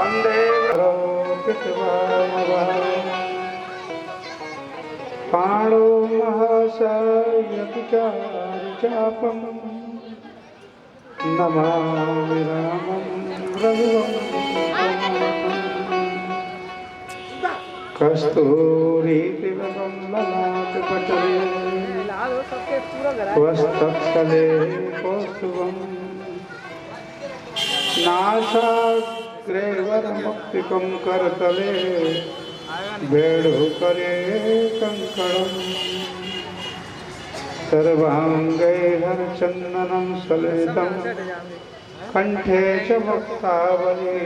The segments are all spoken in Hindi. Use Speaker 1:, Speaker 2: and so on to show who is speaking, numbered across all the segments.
Speaker 1: वंदे पाणो महाशयचापम नमामि रामं रघुवंशं कस्तूरीतिलकं ललाटपटले वस्तस्थले कौस्तुभं नासाग्रे वरमुक्तिकं करतले वेणुकरे कंकणं सर्वांगे हरचंदनं सलेतं कंठे च मुक्तावली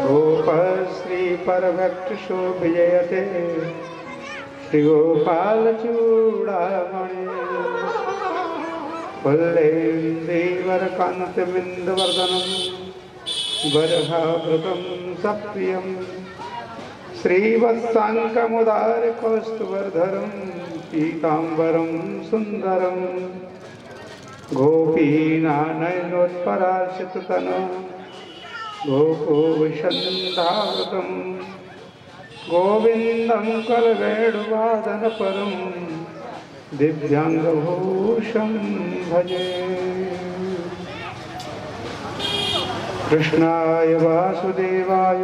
Speaker 1: गोपश्री परभक्त शोभयते श्रीगोपालचूड़ामणि वल्लेन्दीवरकान्तबिन्दुवर्धनं वरहावृतं सप्रियं श्रीवत्साङ्कमुदारकौस्तुभधरं पीताम्बरं सुन्दरं गोपीनानयनोत्परार्चिततनं गोकुविषन्धावृतं गोविन्दं कलवेणुवादनपरं दिव्याङ्गभूषं भजे। कृष्णाय वासुदेवाय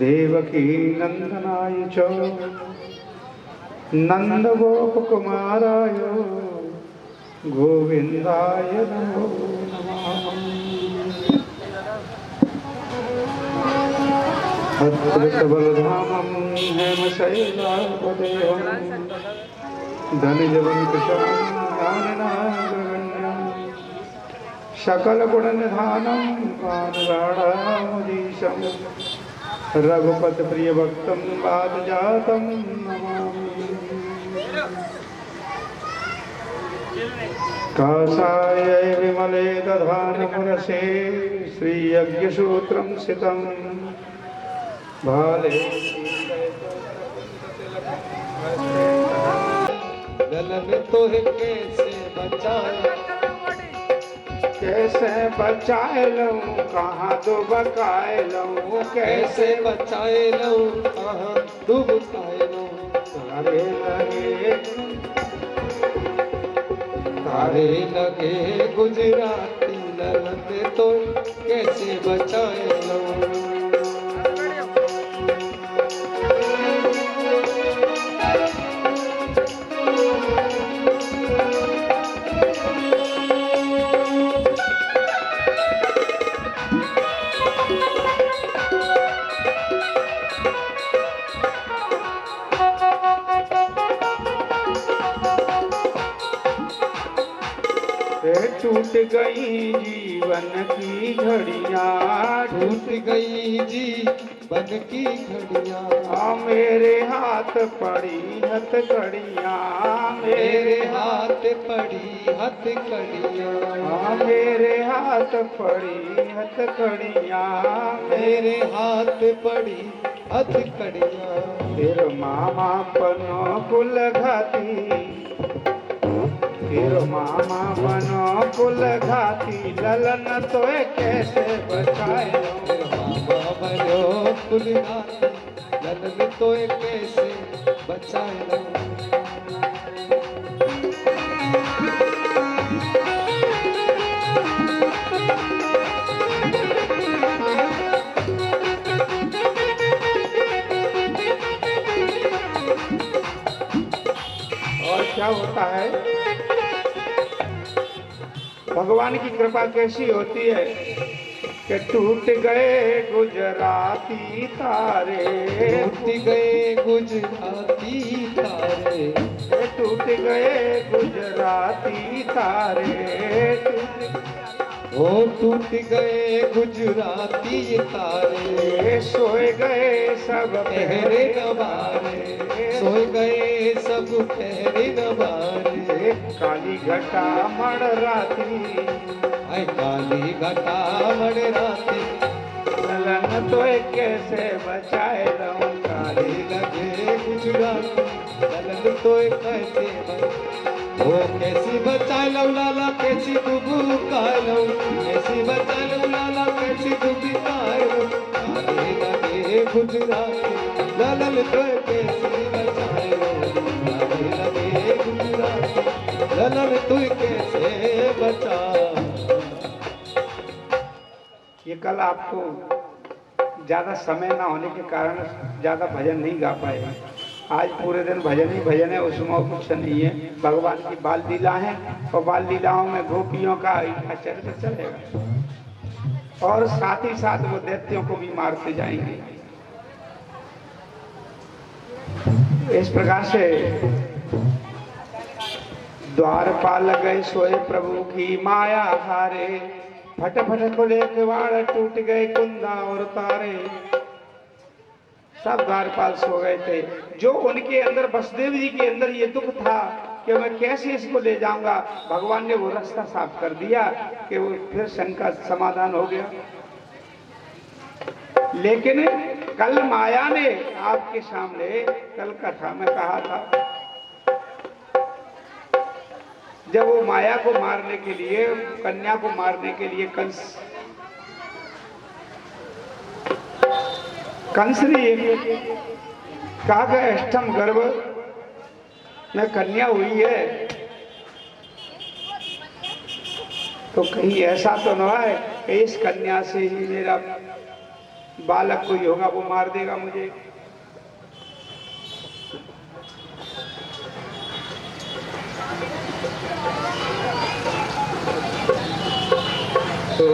Speaker 1: देवकी नंदनाय च नन्दगोपकुमाराय गोविन्दाय नमो नमः। अद्भुतबलधामं हेमशैलापदेहं धनुजवंकुशं ज्ञाननागरगण्यं सकलगुणनिधानं कानराडामुदीशं रघुपतिप्रियभक्तं वादजातं नमामि। कासाय विमले दधानमुरसे श्रीयज्ञसूत्रं सितं भाले
Speaker 2: गलन तो कैसे
Speaker 1: बचाए लूं कहाँ दुबकाए लूं
Speaker 2: कैसे बचाए लूं कहाँ दुबकाए लूं तारे लगे गुजराती ललन तो कैसे बचाए लूं।
Speaker 1: टूट गई जीवन की घड़ियाँ
Speaker 2: टूट गई जीवन की घड़ियाँ
Speaker 1: मेरे हाथ पड़ी हथकड़ियाँ
Speaker 2: मेरे हाथ पड़ी हथकड़ियाँ
Speaker 1: मेरे हाथ पड़ी हथकड़ियाँ
Speaker 2: मेरे हाथ पड़ी हथकड़ियाँ
Speaker 1: फिर मामा पनो कुल घाती फिर मामा बनो कुल घाती ललन तो कैसे बचाए
Speaker 2: मामा बनो कुल घाती ललन तो कैसे बचाए।
Speaker 1: और क्या होता है भगवान की कृपा कैसी होती है कि टूट गए गुजराती तारे
Speaker 2: टूट गए गुजराती तारे
Speaker 1: टूट गए गुजराती तारे
Speaker 2: ओ टूट गए गुजराती तारे
Speaker 1: सोए गए सब
Speaker 2: पहरे नवारे सोए गए सब पहरे नवारे
Speaker 1: काली घटा मड़राती
Speaker 2: आई काली घटा मड़राती
Speaker 1: ललन तो कैसे बचाए लूं
Speaker 2: काली लगे गुजराती ललन तो कैसे ओ कैसी बचाए लो लाला कैसी दुबू कालो, कैसी बचाए लो लाला कैसी दुबी कालो, गाने लगे गुजराती ललन तो कैसी बचाए लो, गाने लगे गुजराती ललन तू कैसे बचा।
Speaker 1: ये कल आपको ज़्यादा समय ना होने के कारण ज़्यादा भजन नहीं गा पाए। आज पूरे दिन भजन ही भजन है, उसमें कुछ नहीं है। भगवान की बाल लीला है और बाल लीलाओं में गोपियों का चरित्र चलेगा और साथ ही साथ वो दैत्यों को भी मारते जाएंगे। इस प्रकार से द्वारपाल गए सोए प्रभु की माया हारे, फट फट खुले किवाड़ टूट गए कुंदा और तारे। सब द्वारपाल सो गए थे। जो उनके अंदर वसुदेव जी के अंदर ये दुख था कि मैं कैसे इसको ले जाऊंगा, भगवान ने वो रास्ता साफ कर दिया कि वो फिर शंका समाधान हो गया। लेकिन कल माया ने आपके सामने कल कथा में कहा था, जब वो माया को मारने के लिए, कन्या को मारने के लिए कंस ने कहा कि अष्टम गर्भ में कन्या हुई है, तो कहीं ऐसा तो न है कि इस कन्या से ही मेरा बालक कोई होगा वो मार देगा मुझे। तो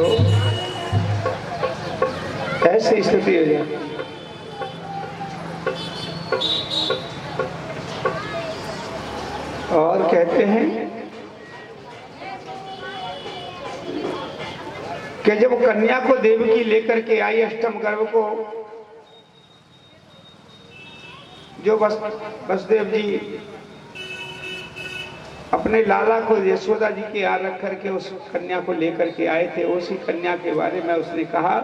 Speaker 1: ऐसी स्थिति हो जाए। और कहते हैं कि जब कन्या को देवकी लेकर के आई अष्टम गर्भ को, जो वसुदेव जी अपने लाला को यशोदा जी के यहाँ रख करके उस कन्या को लेकर के आए थे, उसी कन्या के बारे में उसने कहा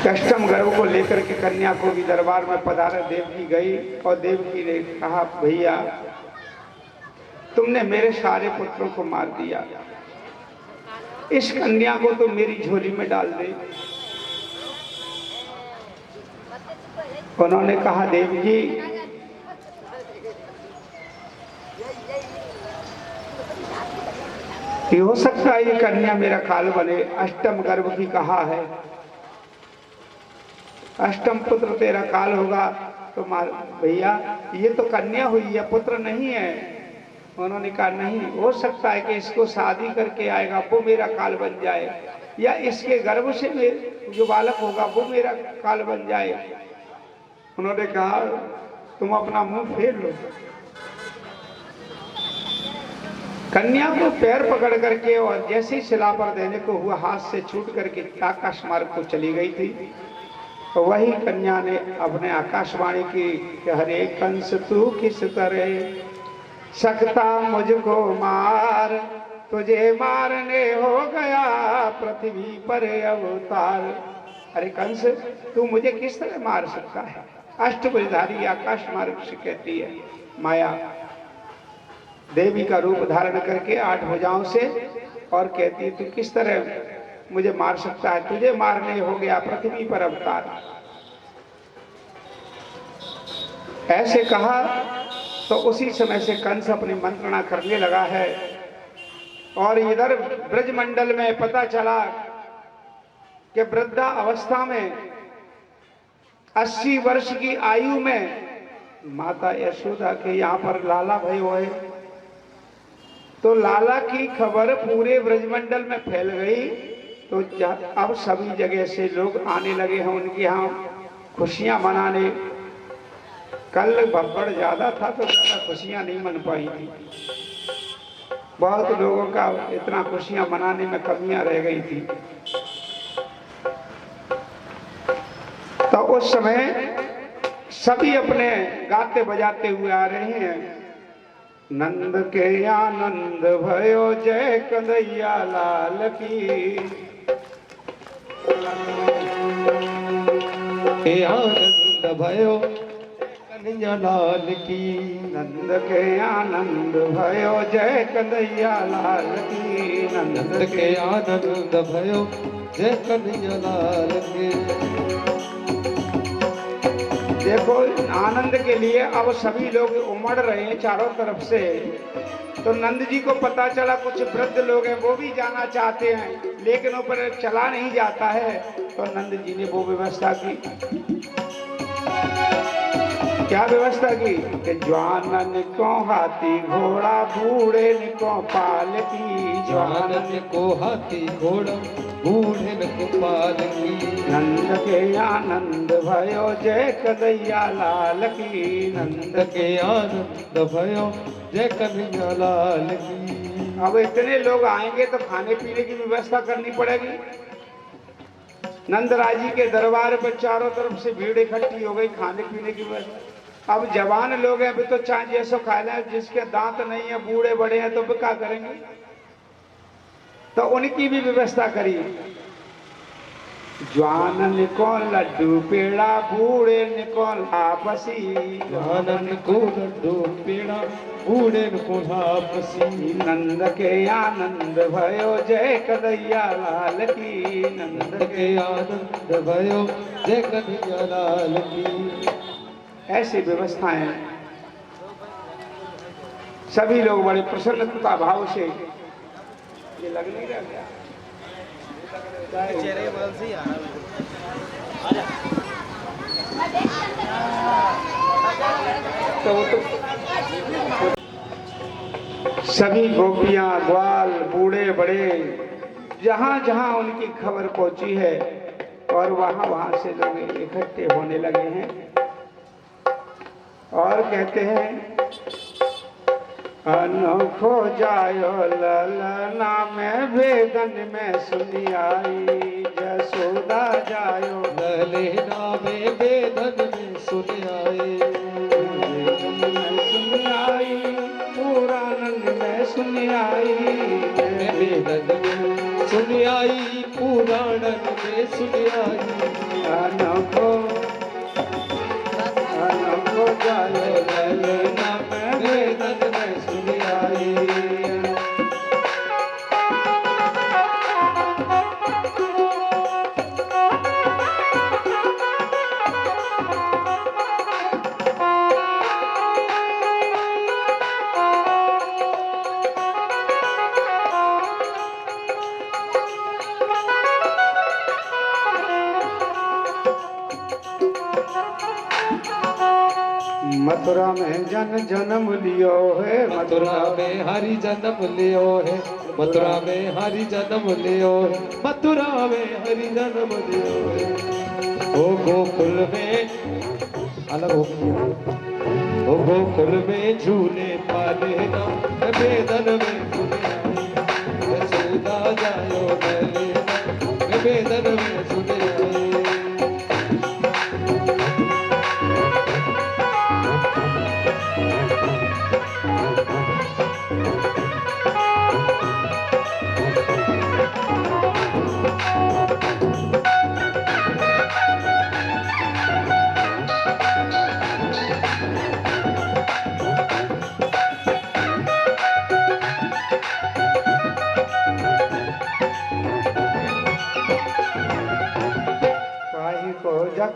Speaker 1: अष्टम गर्भ को लेकर के कन्या को भी दरबार में पधारा। देवकी गई और देवकी ने कहा, भैया तुमने मेरे सारे पुत्रों को मार दिया, इस कन्या को तो मेरी झोली में डाल दे। उन्होंने कहा, देवकी ये हो सकता है ये कन्या मेरा काल बने, अष्टम गर्भ की कहा है, अष्टम पुत्र तेरा काल होगा तो मार। भैया ये तो कन्या हुई है, पुत्र नहीं है। उन्होंने कहा नहीं, हो सकता है कि इसको शादी करके आएगा वो मेरा काल बन जाए, या इसके गर्भ से जो बालक होगा वो मेरा काल बन जाए। उन्होंने कहा तुम अपना मुंह फेर लो। कन्या को पैर पकड़ करके और जैसे ही शिला पर देने को हुआ, हाथ से छूट करके आकाश मार्ग को चली गई थी। तो वही कन्या ने अपने आकाशवाणी की कि हरे कंस तू किस तरह सकता मुझको मार, तुझे मारने हो गया पृथ्वी पर अवतार। अरे कंस तू मुझे किस तरह मार सकता है? अष्टभुजधारी आकाश मार्ग से कहती है माया, देवी का रूप धारण करके 8 भुजाओं से, और कहती है तू किस तरह मुझे मार सकता है, तुझे मारने हो गया पृथ्वी पर अवतार। ऐसे कहा तो उसी समय से कंस अपनी मंत्रणा करने लगा है। और इधर ब्रजमंडल में पता चला कि वृद्धा अवस्था में 80 वर्ष की आयु में माता यशोदा के यहाँ पर लाला भय हुए। तो लाला की खबर पूरे ब्रजमंडल में फैल गई। तो अब सभी जगह से लोग आने लगे हैं उनके यहाँ खुशियां मनाने। कल भब्बड़ ज्यादा था तो ज्यादा खुशियां नहीं मन पाई थी, बहुत लोगों का इतना खुशियां मनाने में कमियां रह गई थी। तो उस समय सभी अपने गाते बजाते हुए आ रहे हैं। नंद के आनंद भयो जय कन्हैया लाल की।
Speaker 2: के आनंद भयो कन्हैया लाल की।
Speaker 1: नंद के आनंद भयो जय कन्हैया लाल की।
Speaker 2: नंद के आनंद भयो जय कन्हैया लाल के।
Speaker 1: देखो आनंद के लिए अब सभी लोग उमड़ रहे हैं चारों तरफ से। तो नंद जी को पता चला कुछ वृद्ध लोग हैं वो भी जाना चाहते हैं लेकिन ऊपर चला नहीं जाता है। तो नंद जी ने वो व्यवस्था की। क्या व्यवस्था की कि जवानन को हाथी घोड़ा बूढ़े को पालकी।
Speaker 2: जवानन को हाथी घोड़ा बूढ़े को पालकी।
Speaker 1: नंद के आनंद भयो जय कन्हैया लाल की।
Speaker 2: नंद के आनंद भयो जय कन्हैया लाल की।
Speaker 1: अब इतने लोग आएंगे तो खाने पीने की व्यवस्था करनी पड़ेगी। नंदराज जी के दरबार पर चारों तरफ से भीड़ इकट्ठी हो गई खाने पीने की व्यवस्था। अब जवान लोग हैं अभी तो चाहे जैसो खा लें जिसके दांत नहीं है बूढ़े बड़े हैं तो भी क्या करेंगे। तो उनकी भी व्यवस्था करी। जवानन को लड्डू पेड़ा बूढ़े को लापसी।
Speaker 2: जवानन को लड्डू पेड़ा बूढ़े को लापसी।
Speaker 1: नंद के आनंद भयो जय कन्हैया लाल की।
Speaker 2: नंद के आनंद भयो जय कन्हैया लाल की।
Speaker 1: ऐसी व्यवस्थाएं सभी लोग बड़े प्रसन्नता भाव से। ये लग नहीं रहा क्या
Speaker 3: चेहरे बदल से ही आ रहा है।
Speaker 1: तो वो तो सभी गोपियां ग्वाल बूढ़े बड़े जहां जहां उनकी खबर पहुंची है और वहां वहां से लोग इकट्ठे होने लगे हैं और कहते हैं अनोखो जायो ललना में वेदन में सुनी आई। जसोदा जायो
Speaker 2: ललना में वेदन में सुन आए।
Speaker 1: सुनी आई पुराणन में सुनी आई।
Speaker 2: वेदन में सुन आई पुराणन में सुन आई।
Speaker 1: अनोखो जायो ललना में वेदन में सुनी आई। मथुरा में जन्म लियो है।
Speaker 2: मथुरा में हरि जन्म लियो है। मथुरा में हरि जन्म लियो है। मथुरा में हरि जन्म लियो है। ओ गोकुल में अलग हो गया। ओ गोकुल में झूले पाले ना वेदन में सुने आए। यशोदा जायो ललना वेदन में सुने आए।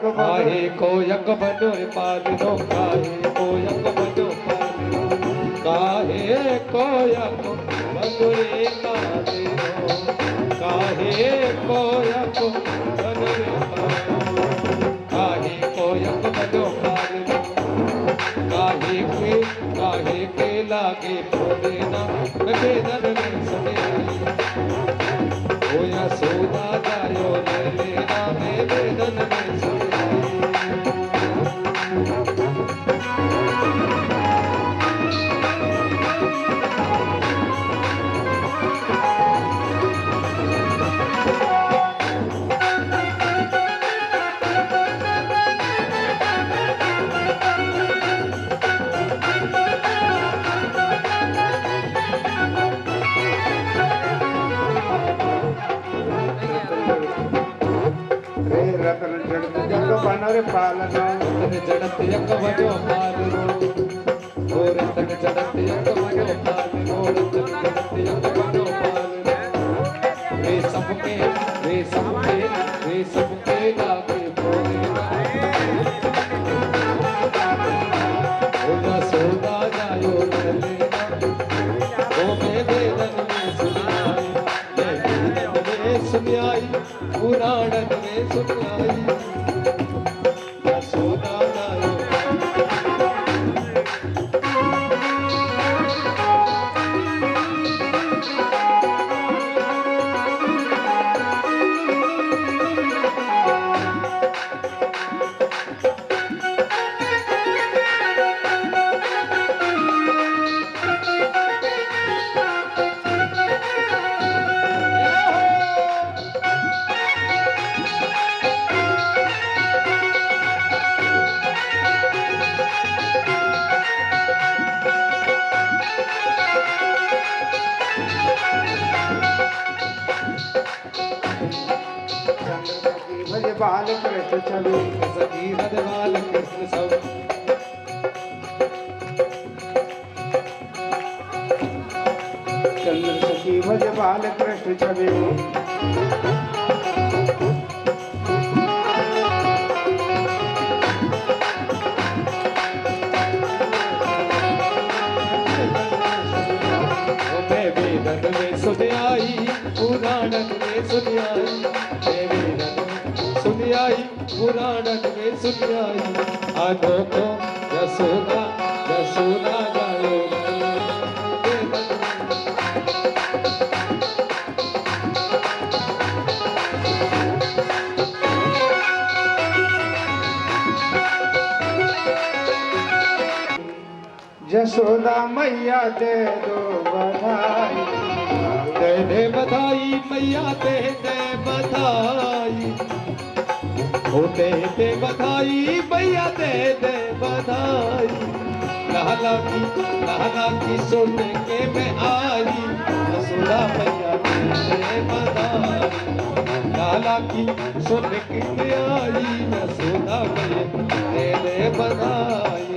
Speaker 2: काहे को यक बनो पालनो। काहे को यक बनो पालनो। काहे को यक बनो रे पालनो। काहे को यक बनो रे पालनो। काहे को यक बनो पालनो। काहे के लागे फोड़ना वेदन में सुने आई। ओ यशोदा जायो ललना में वेदन में सुने आई।
Speaker 1: पालन रे पालन
Speaker 2: तन जड़त यक वजो पाल रो और तन जड़त यक वजो पाल रो तन जड़त यक वजो पाल रे सबके लागे बोले ओला सोदा जायो ले ओ मैं वेदन में सुनाई मैं वेदन में सुनाई पुराणन में सुनाई सोदा जायो
Speaker 1: भज बाल कृष्ण छवि
Speaker 2: सखी हरवाल कृष्ण सब
Speaker 1: चंद्र सखी भज बाल कृष्ण छवि
Speaker 2: मैं वेदन में सुनाई पुराणन में सुनाई मैं वेदन में सुनाई पुराणन में सुनाई अनोखो यशोदा यशोदा जायो
Speaker 1: जसोदा मैया दे दो बधाई
Speaker 2: दे बधाई मैया दे बधाई होते दे बधाई मैया दे बधाई लाला की सुन के मैं आई यशोदा मैया दे बधाई लाला की सुन के मैं आई यशोदा मैया दे बधाई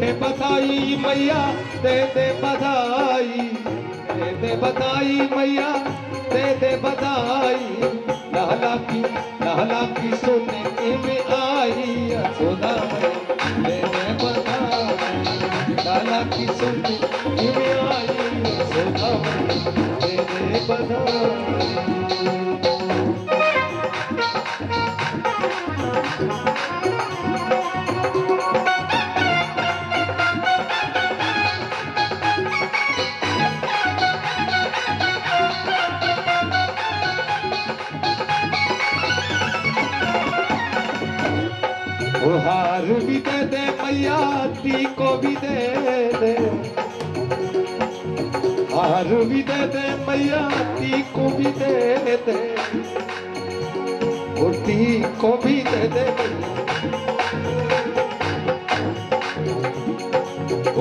Speaker 2: दे बधाई मैया दे बधाई दे बधाई मैया दे बधाई लाला की सुनने के में आई यशोदा दे बधाई लाला की सुनने के में आई यशोदा दे बधाई हार भी दे मैया ती को भी दे हार भी दे मैया ती को भी दे ती को भी दे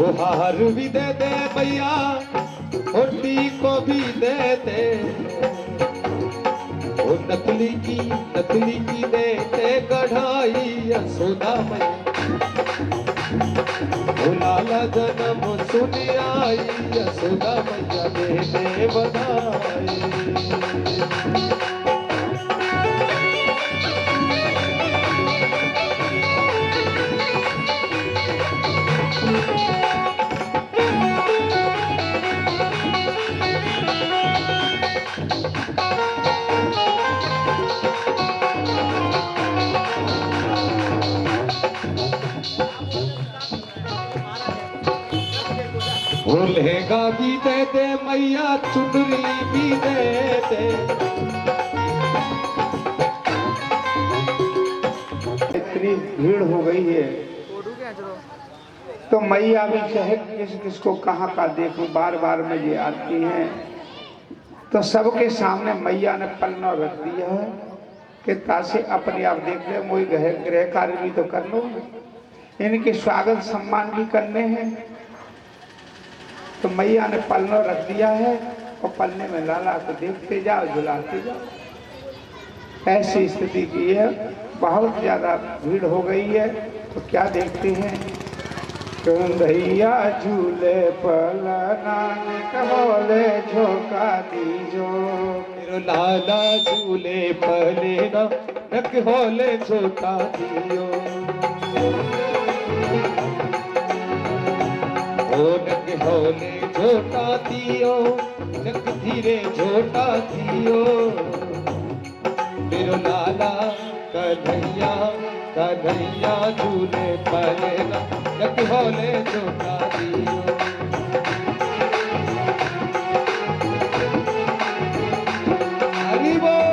Speaker 2: ओ हार भी दे मैया ती को भी दे ओ नकली की देते कढ़ाई यशोदा मैया ओ लाला जन्म सुन आई यशोदा मैया दे बधाई लहंगा भी दे मैया चुनरी भी दे
Speaker 1: इतनी भीड़ हो गई है
Speaker 3: फोटो क्या चलो
Speaker 1: तो मैया भी चाहे किस किसको कहाँ का देखूं, बार बार में ये आती हैं। तो सबके सामने मैया ने पलना रख दिया है कि तासे अपने आप देख ले, मुझे गृह कार्य भी तो कर लो, इनके स्वागत सम्मान भी करने हैं। तो मैया ने पलना रख दिया है और पलने में लाला को देखते जाओ, झुलाते जाओ। ऐसी स्थिति की है, बहुत ज्यादा भीड़ हो गई है। तो क्या देखते हैं, कंधैया झूले पलना कहोले झोंका दीजो,
Speaker 2: मेरो लाला झूले पलेना नक होले झोटा दियो। ओ नक होले झोटा दियो, नक धीरे झोटा दियो। मेरो लाला कन्हैया कन्हैया झूले पलेना नक होले झोटा दियो। हरि बोल।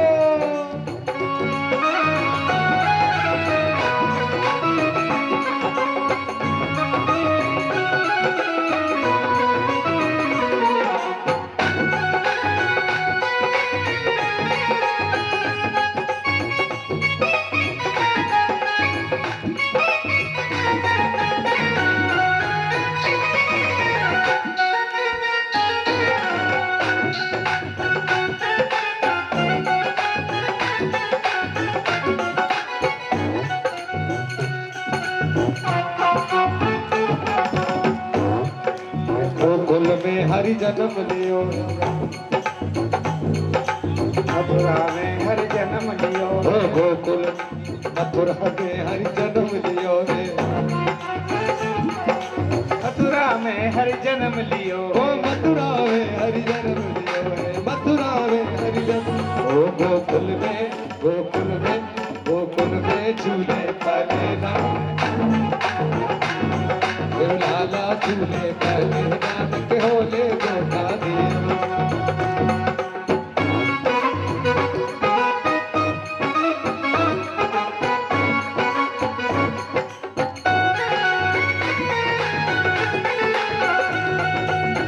Speaker 2: गोकुल में हरि जन्म लियो,
Speaker 1: मथुरा में हर जन्म लियो,
Speaker 2: ओ गोकुल मथुरा में हरि जन्म लियो रे।
Speaker 1: मथुरा में हर जन्म लियो,
Speaker 2: ओ मथुरा में हरि जन्म लियो रे, मथुरा में हरि जन्म। ओ गोकुल में झूले पलेना, मेरो लाला झूले पलेना नक होले झोटा दियो।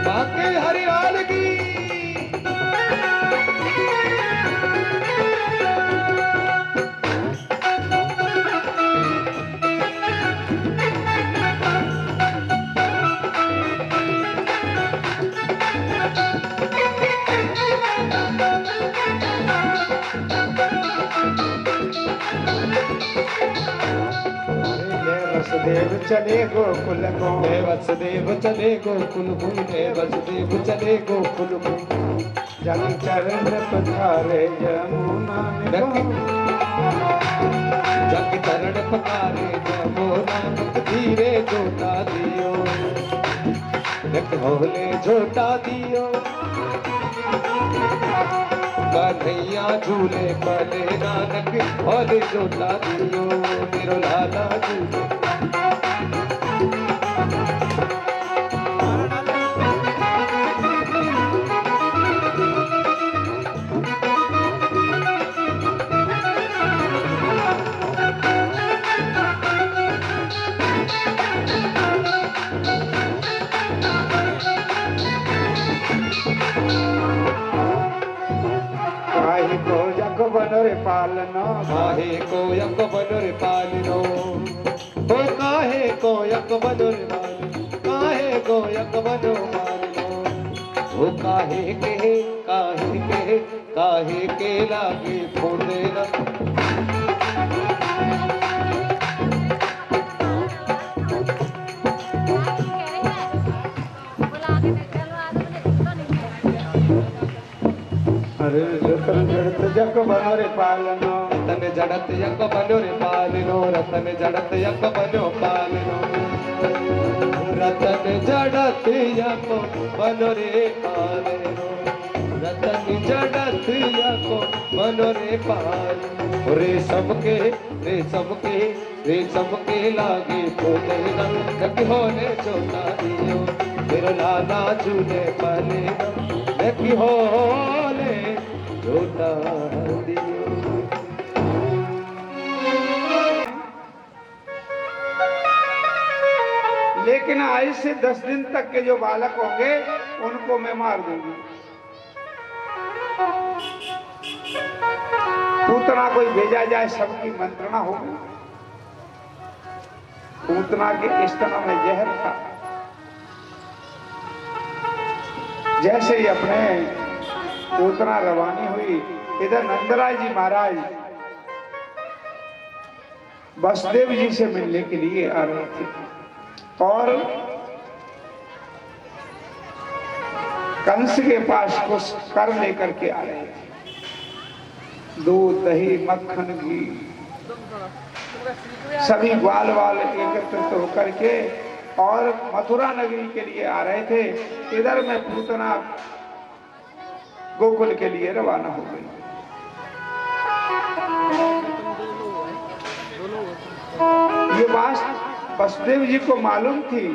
Speaker 2: बाके हरिलाल की
Speaker 1: वसुदेव चले गोकुल को,
Speaker 2: हे वसुदेव चले गोकुल को, हे वसुदेव चले गोकुल को।
Speaker 1: जग चरण पधारे जमुना में
Speaker 2: जग जग चरण पकारे जमुना नक धीरे झोटा दियो, नक होले झोटा दियो। कन्हैया झूले पले नानक होले झोटा दियो, मेरो लाला झूले।
Speaker 1: काहे को जग बनरे पालनो,
Speaker 2: काहे को यक बनरे पालिनो, ओ काहे को यक बनरे पालिनो, काहे को यक बनो पालिनो। ओ काहे के लागे फोड़ेना।
Speaker 1: अरे रतन जड़त जग बनरे पालनो,
Speaker 2: रतन जड़त यक बनरे पालिनो, रतन जड़त यक बनो पालिनो। रतन जड़त यक बनरे पालिनो, रतन जड़त यक बनरे पालिनो। रेशम के लागे फोड़ेना नक होले झोटा दियो, मेरो लाला झूले पलेना नक होले झोटा दियो।
Speaker 1: लेकिन आज से 10 दिन तक के जो बालक होंगे उनको मैं मार दूंगी। पूतना कोई भेजा जाए, सबकी मंत्रणा होगी। पूतना के स्तनों में जहर था। जैसे ही अपने पूतना रवानी हुई, इधर नंदराय जी महाराज वसुदेव जी से मिलने के लिए आ रहे थे और कंस के पास कुछ कर लेकर के आ रहे थे। दूध, दही, मक्खन, घी, सभी ग्वाल वाल एकत्रित होकर के और मथुरा नगरी के लिए आ रहे थे। इधर में पूतना गोकुल के लिए रवाना हो गई। ये बात वसुदेव जी को मालूम थी।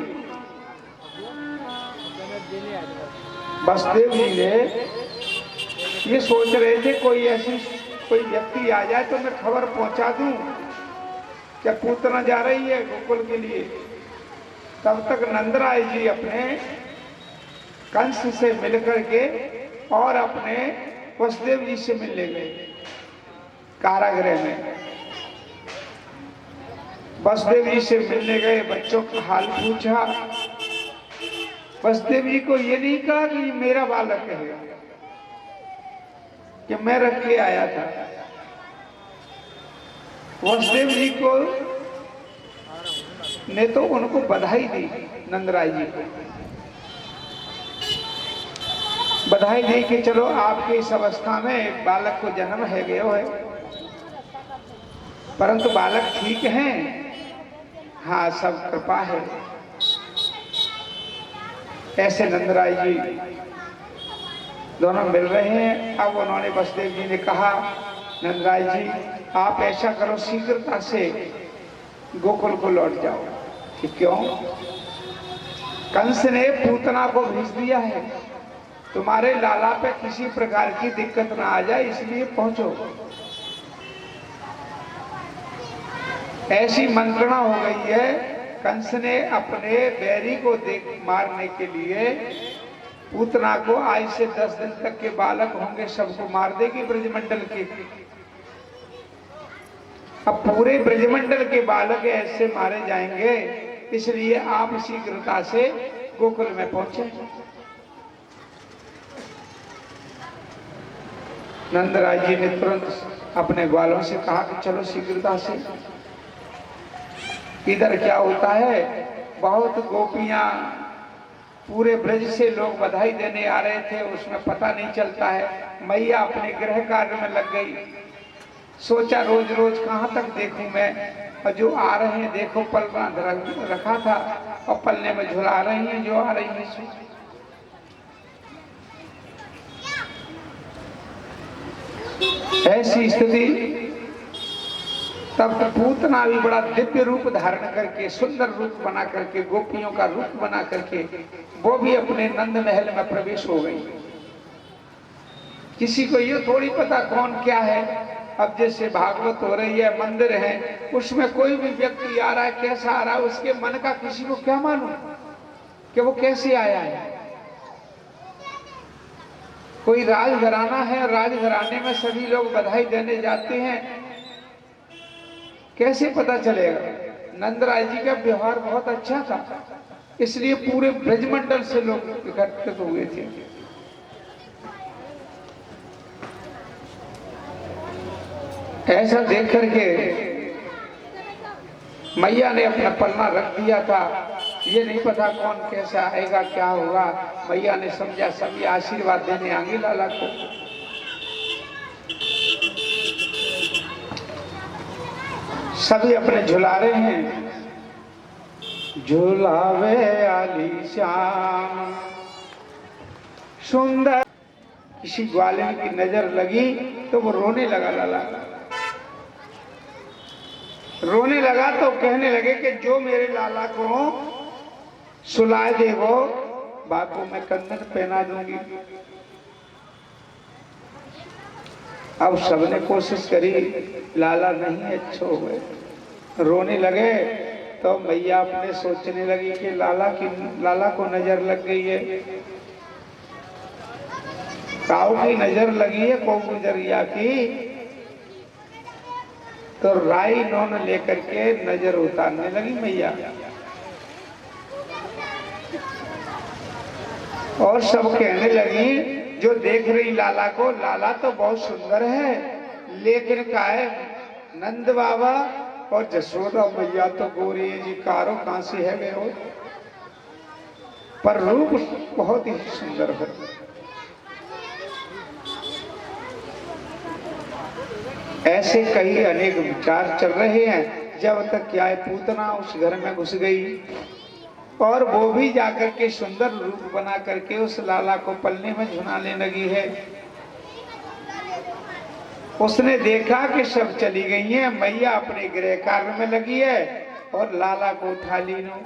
Speaker 1: वसुदेव जी ने ये सोच रहे थे कोई व्यक्ति आ जाए तो मैं खबर पहुंचा दूं क्या पूतना जा रही है गोकुल के लिए। तब तक नंदराय जी अपने कंस से मिलकर के और अपने वसुदेव जी से मिलने गए कारागृह में। वसुदेव जी से मिलने गए, बच्चों का हाल पूछा। वसुदेव जी को ये नहीं कहा कि मेरा बालक है कि मैं रख के आया था। वसुदेव जी को ने तो उनको बधाई दी, नंदराय जी को बधाई दी कि चलो आपकी इस अवस्था में एक बालक को जन्म है गया है, परंतु बालक ठीक हैं। हाँ, सब कृपा है। ऐसे नंदराय जी दोनों मिल रहे हैं। अब उन्होंने वसुदेव जी ने कहा, नंदराय जी आप ऐसा करो, शीघ्रता से गोकुल को लौट जाओ। कि क्यों? कंस ने पूतना को भेज दिया है, तुम्हारे लाला पे किसी प्रकार की दिक्कत ना आ जाए, इसलिए पहुंचो। ऐसी मंत्रणा हो गई है, कंस ने अपने बैरी को मारने के लिए पूतना को आज से 10 दिन तक के बालक होंगे सबको मार देगी ब्रजमंडल के। अब पूरे ब्रजमंडल के बालक ऐसे मारे जाएंगे, इसलिए आप शीघ्रता से गोकुल में पहुंचे। नंदराय जी ने तुरंत अपने ग्वालों से कहा कि चलो शीघ्रता से। इधर क्या होता है, बहुत गोपियां, पूरे ब्रज से लोग बधाई देने आ रहे थे, उसमें पता नहीं चलता है। मैया अपने गृह कार्य में लग गई। सोचा रोज रोज कहाँ तक देखूं मैं, और जो आ रहे हैं देखो पल बांध रखा था और पलने में झुला रही हैं जो आ रही हैं। ऐसी स्थिति, तब पूतना भी बड़ा दिव्य रूप धारण करके, सुंदर रूप बना करके, गोपियों का रूप बना करके वो भी अपने नंद महल में प्रवेश हो गई। किसी को ये थोड़ी पता कौन क्या है। अब जैसे भागवत हो रही है, मंदिर है, उसमें कोई भी व्यक्ति आ रहा है, कैसा आ रहा है, उसके मन का किसी को क्या मालूम कि वो कैसे आया है। कोई राजघराना है, राजघराने में सभी लोग बधाई देने जाते हैं, कैसे पता चलेगा। नंदराय जी का व्यवहार बहुत अच्छा था, इसलिए पूरे ब्रजमंडल से लोग एकत्रित हुए थे। ऐसा देख करके मैया ने अपना पलना रख दिया था। ये नहीं पता कौन कैसा आएगा, क्या होगा। मैया ने समझा सभी आशीर्वाद देने आएंगे लाला को। सभी अपने झुला रहे हैं, झुलावे आली श्याम सुंदर। किसी ग्वालिन की नजर लगी तो वो रोने लगा। लाला रोने लगा तो कहने लगे कि जो मेरे लाला को सुलाए देगो, बापू मैं कंगन पहना दूंगी। अब सबने कोशिश करी, लाला नहीं अच्छे हो गए। रोने लगे तो मैया अपने सोचने लगी कि लाला को नजर लग गई है, काऊ की नजर लगी है कौ गुजरिया की। तो राई नौन लेकर के नजर उतारने लगी मैया, और सब कहने लगी जो देख रही लाला को, लाला तो बहुत सुंदर है, लेकिन का है नंद बाबा और जसोदा मैया तो गोरी है जी, कारो कहां से है वे हो, पर रूप बहुत ही सुंदर है। ऐसे कई अनेक विचार चल रहे हैं, जब तक क्या है पूतना उस घर में घुस गई, और वो भी जाकर के सुंदर रूप बना करके उस लाला को पलने में झुलाने लगी है। उसने देखा कि सब चली गई हैं, मैया अपने गृह कार्य में लगी है और लाला को उठा ली नो।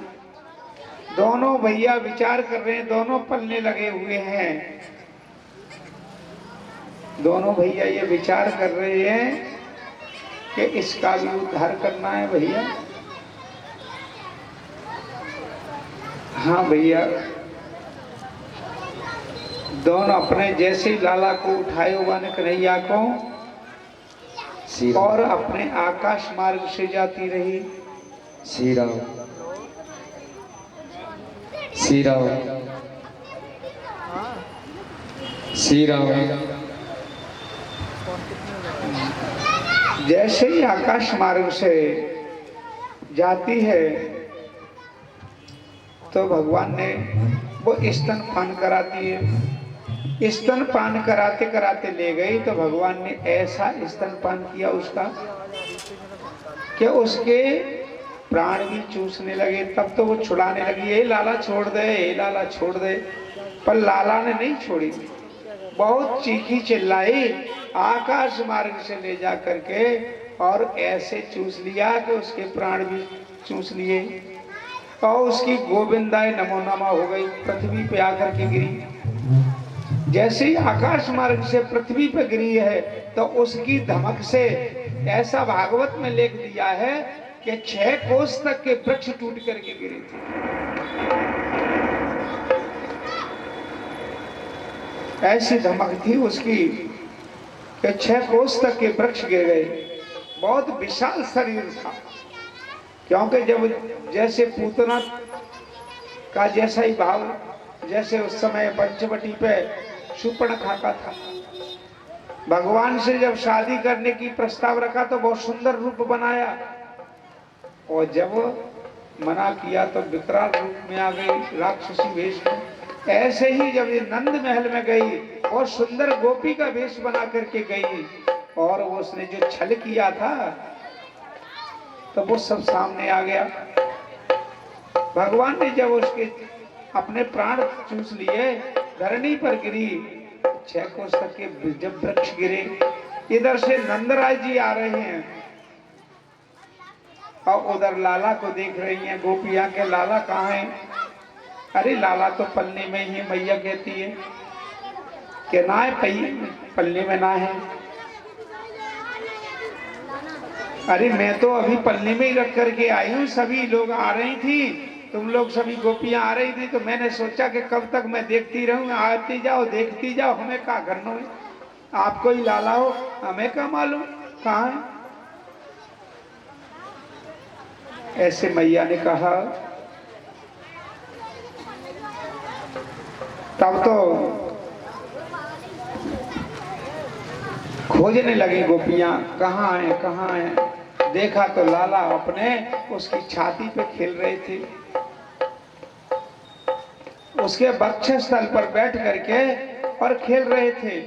Speaker 1: दोनों भैया विचार कर रहे हैं, दोनों पलने लगे हुए हैं। दोनों भैया ये विचार कर रहे हैं कि इसका भी उद्धार करना है भैया। हाँ भैया, दोनों अपने जैसे लाला को उठाए हुआ ने कन्हैया को, और अपने आकाश मार्ग से जाती रही।
Speaker 2: श्री राम श्री राम श्री राम।
Speaker 1: जैसे ही आकाश मार्ग से जाती है तो भगवान ने वो स्तन पान कराती है। स्तन पान कराते कराते ले गई तो भगवान ने ऐसा स्तन पान किया उसका कि उसके प्राण भी चूसने लगे। तब तो वो छुड़ाने लगी, ए लाला छोड़ दे, ए लाला छोड़ दे, पर लाला ने नहीं छोड़ी। बहुत चीखी चिल्लाई, आकाश मार्ग से ले जा करके और ऐसे चूस लिया कि उसके प्राण भी चूस लिए, और उसकी गोविंदाय नमो नमः हो गई, पृथ्वी पे आकर के गिरी। जैसे ही आकाश मार्ग से पृथ्वी पे गिरी है तो उसकी धमक से ऐसा भागवत में लिख दिया है कि 6 कोस तक के वृक्ष टूट करके गिरे थे। ऐसी धमक थी उसकी कि 6 कोस तक के वृक्ष गिर गए। बहुत विशाल शरीर था, क्योंकि जब जैसे पूतना का जैसा ही भाव, जैसे उस समय पंचवटी पे शूर्पणखा का था। भगवान से जब शादी करने की प्रस्ताव रखा तो बहुत सुंदर रूप बनाया, और जब मना किया तो विकराल रूप में आ गई, राक्षसी वेश में। ऐसे ही जब ये नंद महल में गई और सुंदर गोपी का वेश बना करके गई, और उसने जो छल किया था तो वो सब सामने आ गया। भगवान ने जब उसके अपने प्राण चूस लिए, धरणी पर गिरी, 6 कोस तक के जब वृक्ष गिरे, इधर से नंदराय जी आ रहे हैं और उधर लाला को देख रही हैं गोपियां के लाला कहाँ है। अरे लाला तो पलने में ही, मैया कहती है कि ना है पलने में ना है। अरे मैं तो अभी पलने में ही रख करके आई हूँ, सभी लोग आ रही थी, तुम लोग सभी गोपियां आ रही थी, तो मैंने सोचा कि कब तक मैं देखती रहूं, आती जाओ देखती जाओ, हमें क्या करना है, आपको ही लाला हो, हमें क्या मालूम कहाँ है। ऐसे मैया ने कहा। तब तो खोजने लगी गोपियां, कहाँ है कहाँ है। देखा तो लाला अपने उसकी छाती पे खेल रहे थे, उसके वक्षस्थल पर बैठ करके और खेल रहे थे।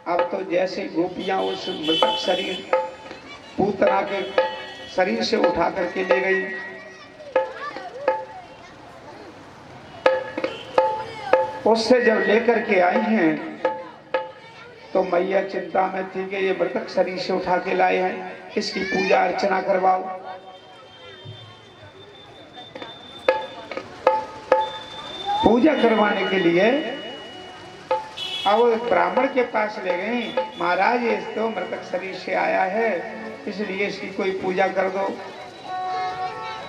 Speaker 1: अब तो जैसे गोपियां उस मृतक शरीर पूतना के शरीर से उठा करके ले गई, उससे जब लेकर के आई हैं तो मैया चिंता में थी कि ये मृतक शरीर से उठा के लाए हैं, इसकी पूजा अर्चना करवाओ। पूजा करवाने के लिए अब ब्राह्मण के पास ले गई, महाराज ये तो मृतक शरीर से आया है, इसलिए इसकी कोई पूजा कर दो।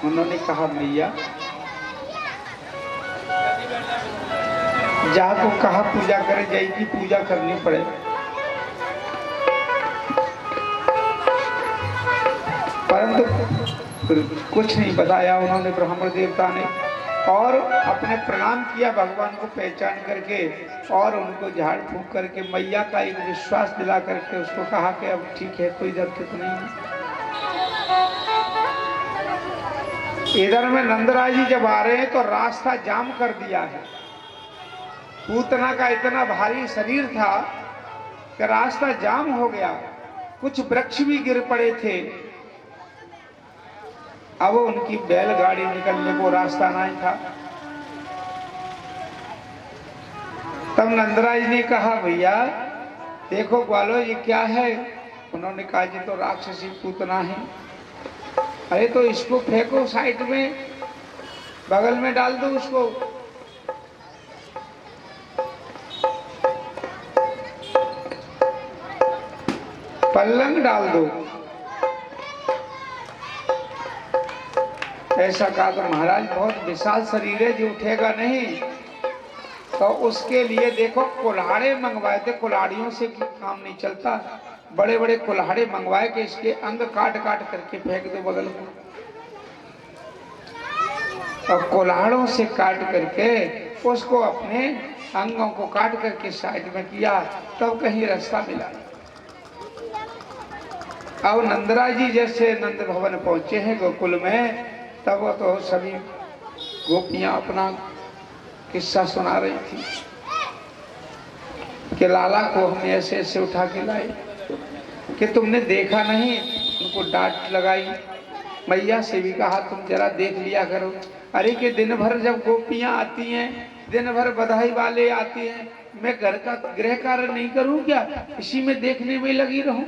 Speaker 1: उन्होंने कहा मैया जाको कहा पूजा करे जाएगी, पूजा करनी पड़े। परंतु कुछ नहीं बताया उन्होंने ब्राह्मण देवता ने, और अपने प्रणाम किया भगवान को पहचान करके, और उनको झाड़ फूंक करके मैया का एक विश्वास दिला करके उसको कहा कि अब ठीक है, कोई दर्द तो नहीं है। इधर में नंदराज जी जब आ रहे हैं तो रास्ता जाम कर दिया है। पूतना का इतना भारी शरीर था कि रास्ता जाम हो गया, कुछ वृक्ष भी गिर पड़े थे। अब उनकी बैलगाड़ी निकलने को रास्ता नहीं था। तब नंदराज ने कहा भैया देखो ग्वालो ये क्या है। उन्होंने कहा जी तो राक्षसी पूतना है। अरे तो इसको फेंको साइड में, बगल में डाल दो उसको। पल्लंग डाल दो। ऐसा कहा तो महाराज बहुत विशाल शरीर है जो उठेगा नहीं, तो उसके लिए देखो कुल्हाड़े मंगवाए थे, कुल्हाड़ियों से काम नहीं चलता। बड़े बड़े कुल्हाड़े मंगवाए के इसके अंग काट काट करके फेंक दो बगल में, और कुल्हाड़ों से काट करके उसको अपने अंगों को काट करके साइड में किया, तब कहीं रास्ता मिला। अब नंदराज जी जैसे नंद भवन पहुंचे हैं गोकुल में, तब वो तो सभी गोपियां अपना किस्सा सुना रही थी कि लाला को हमने ऐसे ऐसे उठा के लाए, कि तुमने देखा नहीं। उनको डांट लगाई। मैया से भी कहा तुम जरा देख लिया करो। अरे कि दिन भर जब गोपियां आती हैं, दिन भर बधाई वाले आती हैं, मैं घर का गृह कार्य नहीं करूं क्या, इसी में देखने में लगी रहूं।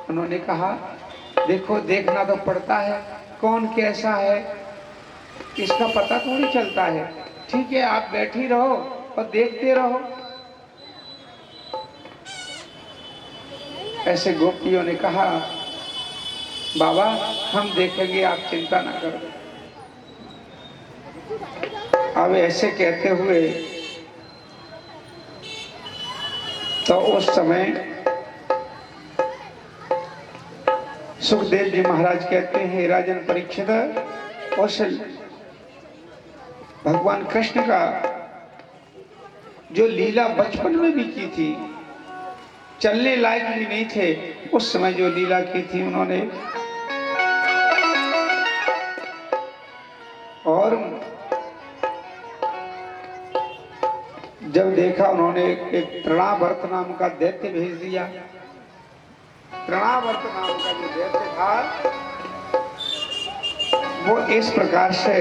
Speaker 1: उन्होंने कहा देखो देखना तो पड़ता है, कौन कैसा है इसका पता थोड़ी चलता है। ठीक है आप बैठी रहो और देखते रहो। ऐसे गोपियों ने कहा बाबा हम देखेंगे, आप चिंता ना करो। अब ऐसे कहते हुए तो उस समय सुखदेव जी महाराज कहते हैं राजन परीक्षित, कौशल भगवान कृष्ण का जो लीला बचपन में भी की थी, चलने लायक भी नहीं थे, उस समय जो लीला की थी उन्होंने, और जब देखा उन्होंने एक तृणावर्त नाम का दैत्य भेज दिया। तृणावर्त नाम का जो दैत्य था वो इस प्रकार से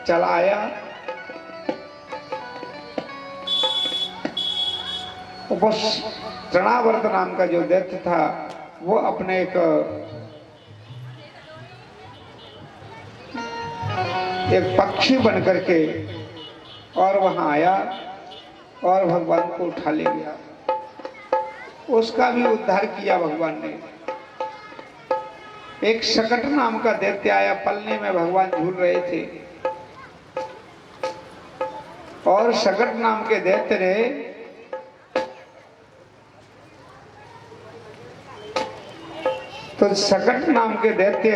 Speaker 1: चला आया। उस तृणावर्त नाम का जो दैत्य था वो अपने एक पक्षी बन करके और वहां आया और भगवान को उठा ले गया। उसका भी उद्धार किया भगवान ने। एक शकट नाम का दैत्य आया, पलने में भगवान झूल रहे थे, और शकट नाम के दैत्य ने तो शकट नाम के दैत्य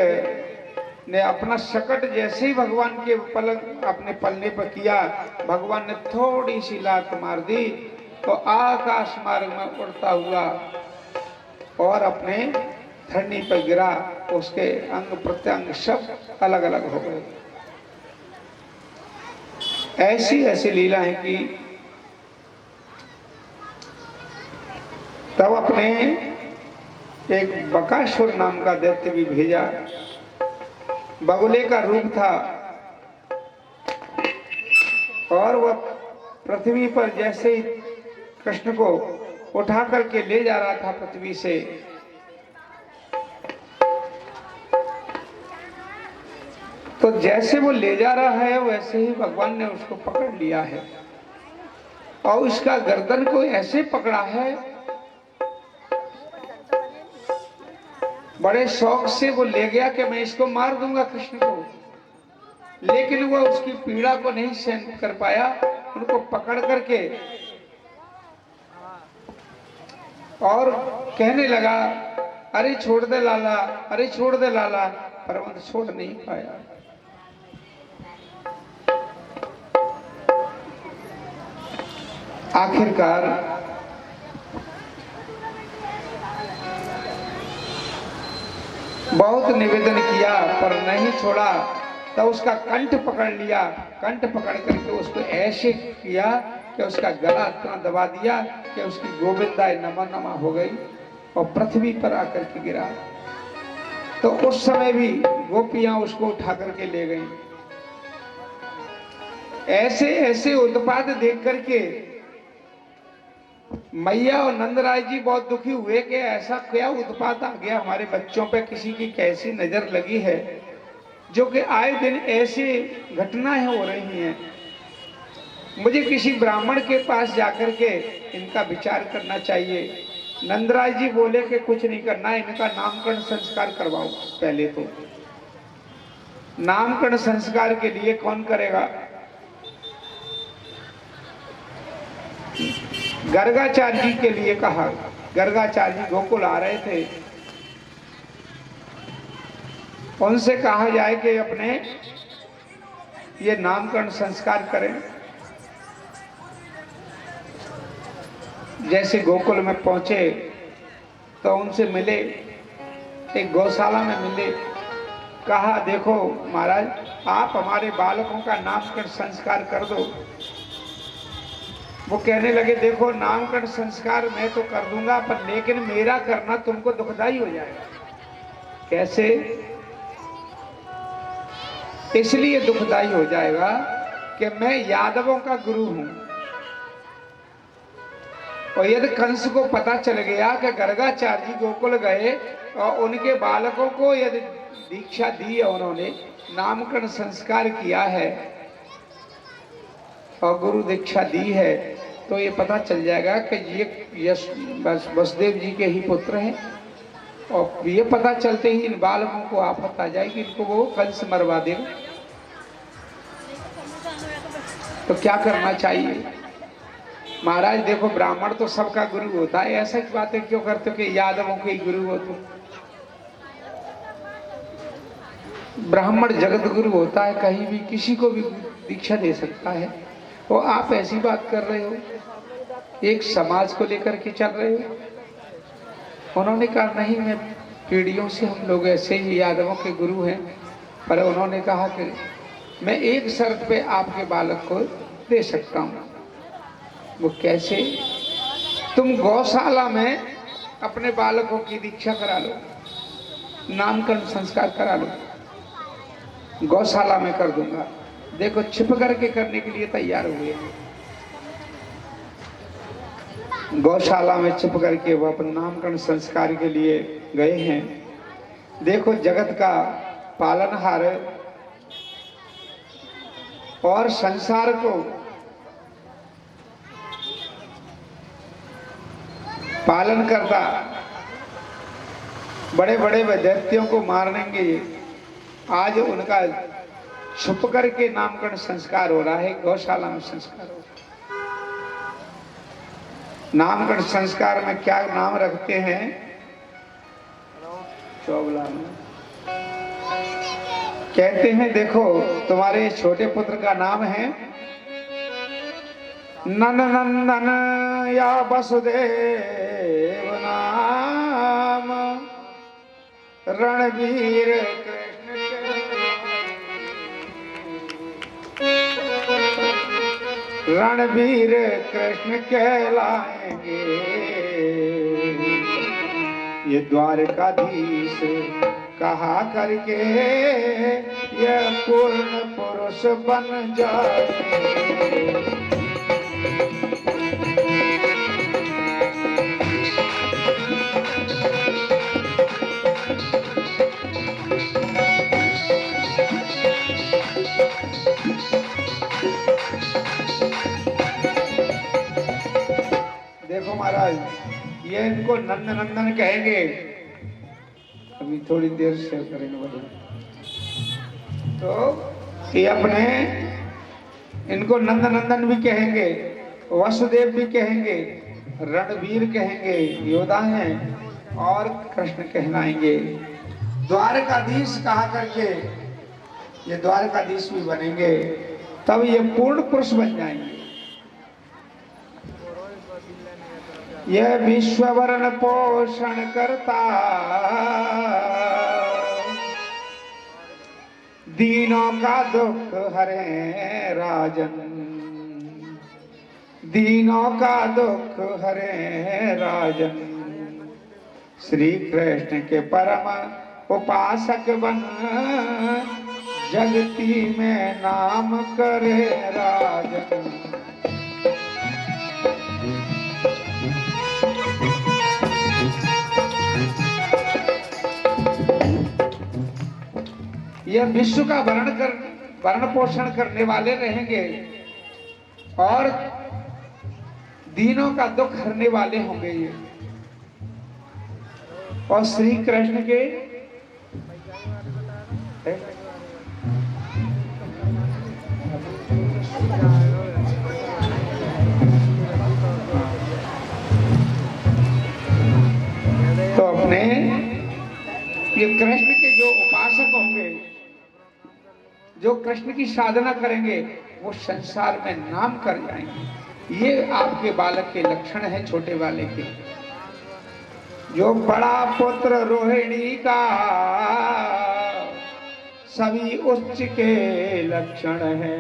Speaker 1: ने अपना शकट जैसे ही भगवान के पलंग अपने पलने पर किया, भगवान ने थोड़ी सी लात मार दी तो आकाश मार्ग में उड़ता हुआ और अपने धरनी पर गिरा। उसके अंग प्रत्यंग सब अलग अलग हो गए। ऐसी ऐसी लीलाएं की। तब अपने एक बकासुर नाम का दैत्य भी भेजा, बगुले का रूप था, और वह पृथ्वी पर जैसे ही कृष्ण को उठा करके ले जा रहा था पृथ्वी से, तो जैसे वो ले जा रहा है वैसे ही भगवान ने उसको पकड़ लिया है, और उसका गर्दन को ऐसे पकड़ा है बड़े शौक से वो ले गया कि मैं इसको मार दूंगा कृष्ण को, लेकिन वो उसकी पीड़ा को नहीं सहन कर पाया। उनको पकड़ करके और कहने लगा, अरे छोड़ दे लाला, अरे छोड़ दे लाला, पर वो छोड़ नहीं पाया। आखिरकार बहुत निवेदन किया पर नहीं छोड़ा, तो उसका कंठ पकड़ लिया। कंठ पकड़ करके उसको ऐसे किया कि उसका गला इतना दबा दिया कि उसकी गोविंदाई नमा नमा हो गई और पृथ्वी पर आकर के गिरा। तो उस समय भी गोपियां उसको उठा करके ले गईं। ऐसे ऐसे उत्पात देख करके मैया और नंदराय जी बहुत दुखी हुए कि ऐसा क्या उत्पात आ गया हमारे बच्चों पे, किसी की कैसी नजर लगी है जो कि आए दिन ऐसी घटनाएं हो रही हैं। मुझे किसी ब्राह्मण के पास जाकर के इनका विचार करना चाहिए। नंदराय जी बोले कि कुछ नहीं करना, इनका नामकरण संस्कार करवाओ। पहले तो नामकरण संस्कार के लिए कौन करेगा? गर्गाचार्य जी के लिए कहा। गर्गाचार्य जी गोकुल आ रहे थे, उनसे कहा जाए कि अपने ये नामकरण संस्कार करें। जैसे गोकुल में पहुंचे तो उनसे मिले, एक गौशाला में मिले। कहा, देखो महाराज, आप हमारे बालकों का नामकरण संस्कार कर दो। वो कहने लगे, देखो नामकरण संस्कार मैं तो कर दूंगा, पर लेकिन मेरा करना तुमको दुखदाई हो जाएगा। कैसे? इसलिए दुखदाई हो जाएगा कि मैं यादवों का गुरु हूं, और यदि कंस को पता चल गया कि गर्गाचार्य जी गोकुल गए और उनके बालकों को यदि दीक्षा दी है, उन्होंने नामकरण संस्कार किया है और गुरु दीक्षा दी है, तो ये पता चल जाएगा कि ये वसुदेव जी के ही पुत्र हैं। और ये पता चलते ही इन बालकों को आफत आ जाएगी, इनको वो कंस मरवा देगा। तो क्या करना चाहिए? महाराज देखो, ब्राह्मण तो सबका गुरु होता है, ऐसा की बातें क्यों करते हो कि यादवों के ही गुरु हो तुम? ब्राह्मण जगत गुरु होता है, कहीं भी किसी को भी दीक्षा दे सकता है। वो आप ऐसी बात कर रहे हो, एक समाज को लेकर के चल रहे हो। उन्होंने कहा, नहीं, मैं पीढ़ियों से हम लोग ऐसे ही यादवों के गुरु हैं, पर उन्होंने कहा कि मैं एक शर्त पे आपके बालक को दे सकता हूँ। वो कैसे? तुम गौशाला में अपने बालकों की दीक्षा करा लो, नामकरण संस्कार करा लो, गौशाला में कर दूंगा। देखो, छिप करके करने के लिए तैयार हुए। गौशाला में छिप करके वो अपने नामकरण संस्कार के लिए गए हैं। देखो, जगत का पालनहार और संसार को पालन करता, बड़े बड़े दैत्यों को मारनेंगे, आज उनका छुप करके नामकरण संस्कार हो रहा है, गौशाला में संस्कार हो रहा है। नामकरण संस्कार में क्या नाम रखते हैं? चौगला में कहते हैं, देखो तुम्हारे छोटे पुत्र का नाम है नंदन या वसुदेव नाम, रणवीर रणवीर कृष्ण कहलाएंगे। ये द्वारकाधीश कहा करके ये पूर्ण पुरुष बन जाए। देखो महाराज, ये इनको नंद नंदन कहेंगे। अभी थोड़ी देर से करेंगे भजन। तो ये अपने इनको नंद नंदन भी कहेंगे, वसुदेव भी कहेंगे, रणवीर कहेंगे, योद्धा हैं, और कृष्ण कहलाएंगे। द्वारकाधीश कहा करके ये द्वारकाधीश भी बनेंगे, तब ये पूर्ण पुरुष बन जाएंगे। यह विश्व वरण पोषण करता, दीनों का दुख हरे राजन, दीनों का दुख हरे राजन। श्री कृष्ण के परम उपासक बन, जगती में नाम करे राजन। यह विश्व का वर्ण पोषण करने वाले रहेंगे और दीनों का दुख हरने वाले होंगे ये। और श्री कृष्ण के तो अपने ये कृष्ण के जो उपासक होंगे, जो कृष्ण की साधना करेंगे, वो संसार में नाम कर जाएंगे। ये आपके बालक के लक्षण है, छोटे वाले के। जो बड़ा पुत्र रोहिणी का, सभी उच्च के लक्षण है।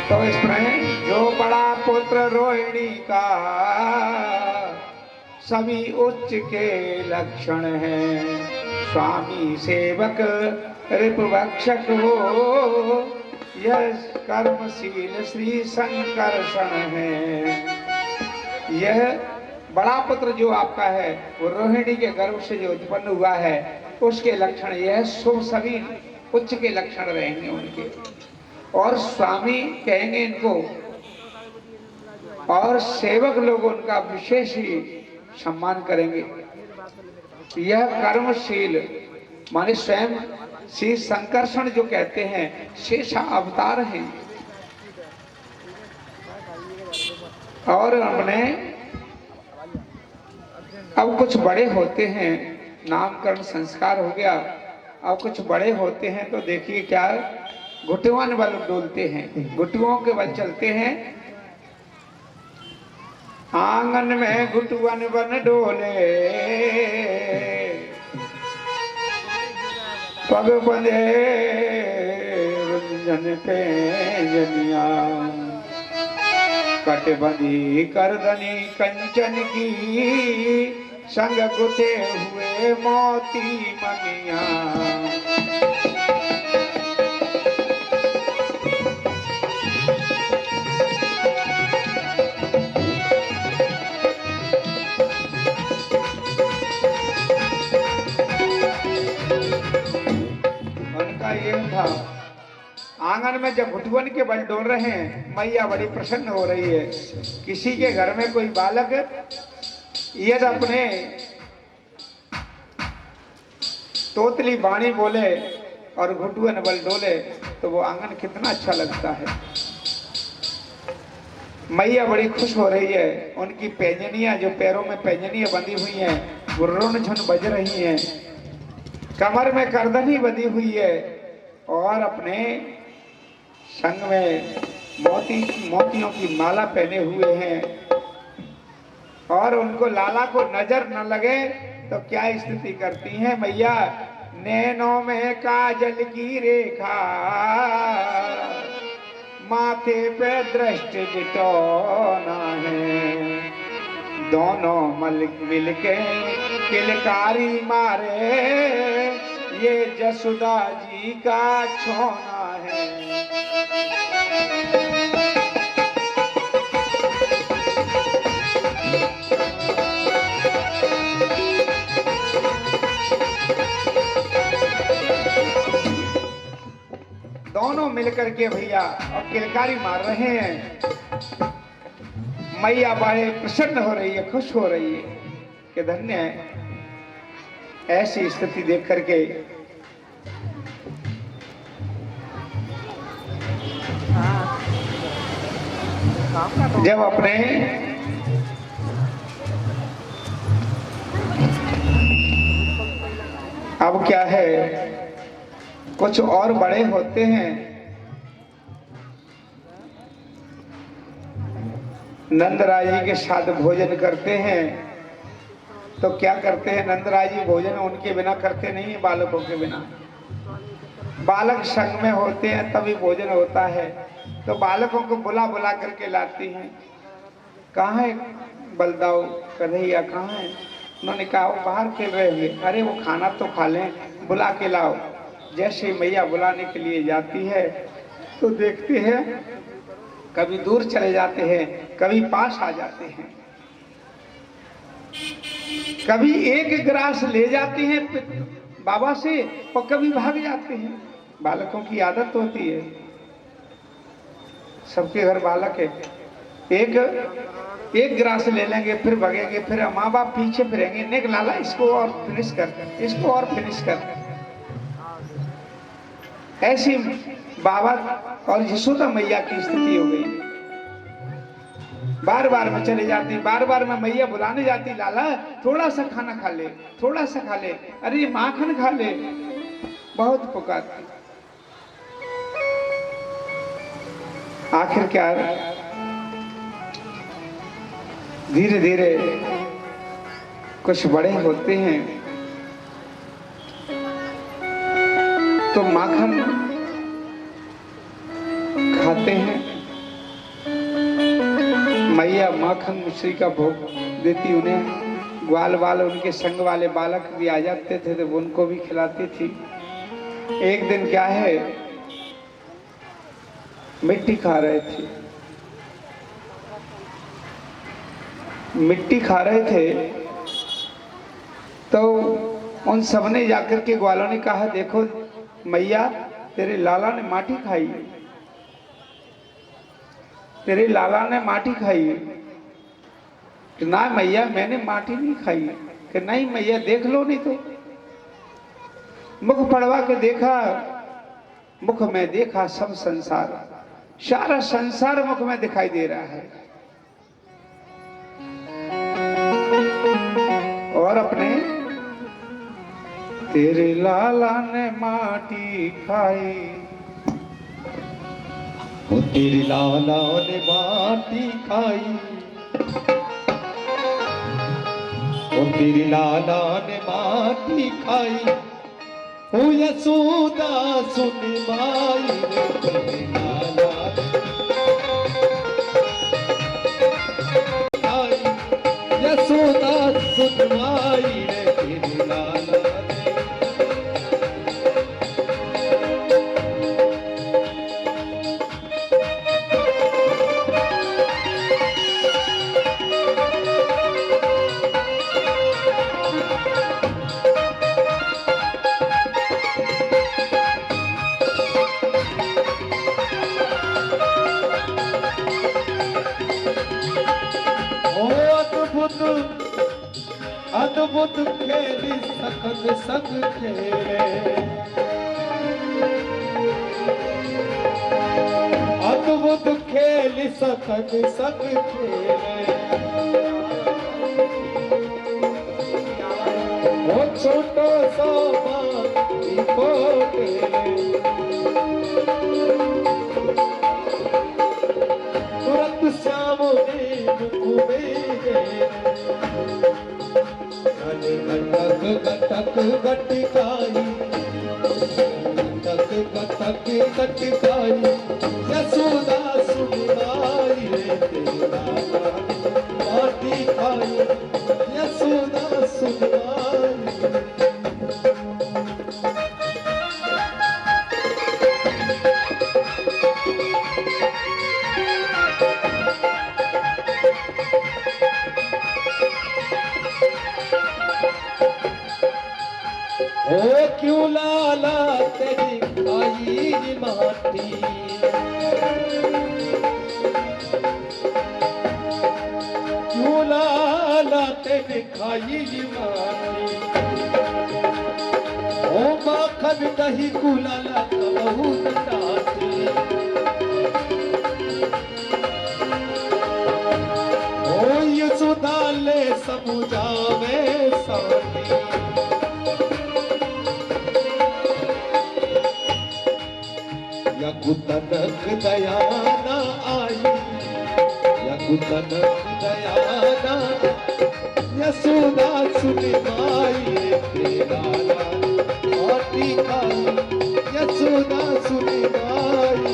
Speaker 1: तो इसमें जो बड़ा पुत्र रोहिणी का, सभी उच्च के लक्षण हैं। स्वामी सेवक रिपुभक्षक हो, यह कर्मशील श्री संकर्षण है। यह बड़ा पुत्र जो आपका है, वो रोहिणी के गर्भ से जो उत्पन्न हुआ है, उसके लक्षण यह सभी उच्च के लक्षण रहेंगे उनके। और स्वामी कहेंगे इनको, और सेवक लोग उनका विशेष ही सम्मान करेंगे। यह कर्मशील माने स्वयं श्री संकर्षण जो कहते हैं, शेषा अवतार हैं। और अपने अब कुछ बड़े होते हैं, नामकरण संस्कार हो गया। अब कुछ बड़े होते हैं तो देखिए क्या घुटुआन बल डोलते हैं, घुटुओं के बल चलते हैं। आंगन में घुटुआन बन डोले, पग बंधे रुंझन पे जनिया, कटबंधी करदनी कंचन की, संग गुथे हुए मोती मनिया। उनका ये था, आंगन में जब घुटवन के बल डोल रहे हैं, मैया बड़ी प्रसन्न हो रही है। किसी के घर में कोई बालक यदि अपने तोतली वाणी बोले और घुटवन बल डोले, तो वो आंगन कितना अच्छा लगता है। मैया बड़ी खुश हो रही है। उनकी पैंजनियां, जो पैरों में पैंजनियां बंधी हुई हैं, वो रुन झुन बज रही हैं। कमर में करदनी बंधी हुई है और अपने संग में मोतियों की माला पहने हुए हैं। और उनको लाला को नजर न लगे तो क्या स्थिति करती हैं मैया? नैनों में काजल की रेखा, माथे पे दृष्टि बिटोना है। दोनों मिलके किलकारी मारे, ये जसुदा जी का छोना है। दोनों मिलकर के भैया और किलकारी मार रहे हैं। मैया बड़े प्रसन्न हो रही है, खुश हो रही है कि धन्य है। ऐसी स्थिति देख करके जब अपने अब क्या है, कुछ और बड़े होते हैं, नंदराय जी के साथ भोजन करते हैं तो क्या करते हैं, नंदराय जी भोजन उनके बिना करते नहीं है, बालकों के बिना। बालक संग में होते हैं तभी भोजन होता है, तो बालकों को बुला बुला करके लाती हैं। कहाँ है बलदाऊ, कन्हैया कहाँ है? उन्होंने कहा वो बाहर खेल रहे होंगे। अरे वो खाना तो खा लें, बुला के लाओ। जैसे मैया बुलाने के लिए जाती है तो देखते हैं कभी दूर चले जाते हैं, कभी पास आ जाते हैं, कभी एक गिलास ले जाते हैं बाबा से और कभी भाग जाते हैं। बालकों की आदत होती है, सबके घर बालक है, एक गिलास ले लेंगे फिर भगेंगे, फिर माँ बाप पीछे फिरेंगे, निक लाला इसको और फिनिश कर, इसको और फिनिश कर। ऐसी बाबा और यशोदा मैया की स्थिति हो गई। बार बार में चले जाती, बार बार में मैया बुलाने जाती, लाला थोड़ा सा खाना खा ले, थोड़ा सा खा ले, अरे माखन खा ले, बहुत पुकारती। आखिर क्या, धीरे धीरे कुछ बड़े होते हैं तो माखन खाते हैं। मैया माखन मिश्री का भोग देती उन्हें, ग्वाल वाल उनके संग वाले बालक भी आ जाते थे तो उनको भी खिलाती थी। एक दिन क्या है, मिट्टी खा रहे थे, मिट्टी खा रहे थे तो उन सबने जाकर के ग्वालों ने कहा, देखो मैया तेरे लाला ने माटी खाई, तेरे लाला ने माटी खाई। कि ना मैया मैंने माटी नहीं खाई। कि नहीं मैया देख लो नहीं तो। मुख पड़वा के देखा, मुख में देखा सब संसार, सारा संसार मुख में दिखाई दे रहा है। और अपने तेरे लाला ने माटी खाई,
Speaker 2: वो तेरे लाला ने माटी खाई, वो तेरे लाला ने माटी खाई। ओ यशोदा सुन माई रे, तेरे लाला ने खाई। यशोदा सुन माई रे, तेरे लाला ने। अद्भुत खेली सकल संग खेले, अद्भुत खेली सकल संग खेले। वो छोटो सो माटी को खेले, तुरंत श्याम ने मुख में गए। गटक गटकाई, गटक गटकाई। यशोदा सुन माई रे, तेरे लाला माटी खाई। यशोदा सुन माई। ओ क्यों लाला तेरी खाई माटी, मैंने खाई मानी ओ माखन दही गुलाला कहू डाटी ओ यशोदा ले समुझावे सानी यकुतनक दयाना आई यकुतनक दयाना यशोदा सुनी माई तेरा माटी खाई यशोदा सुनी माई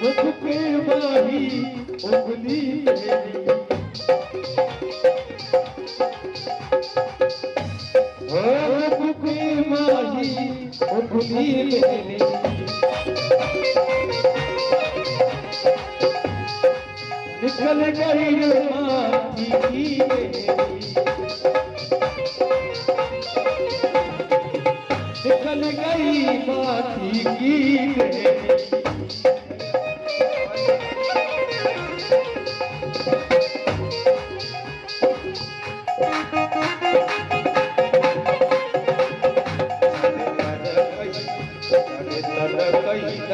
Speaker 2: मुख पे माही उंगली मेरी मुख पे माही उंगली मेरी निकल गई माटी की मेरी निकल गई माटी की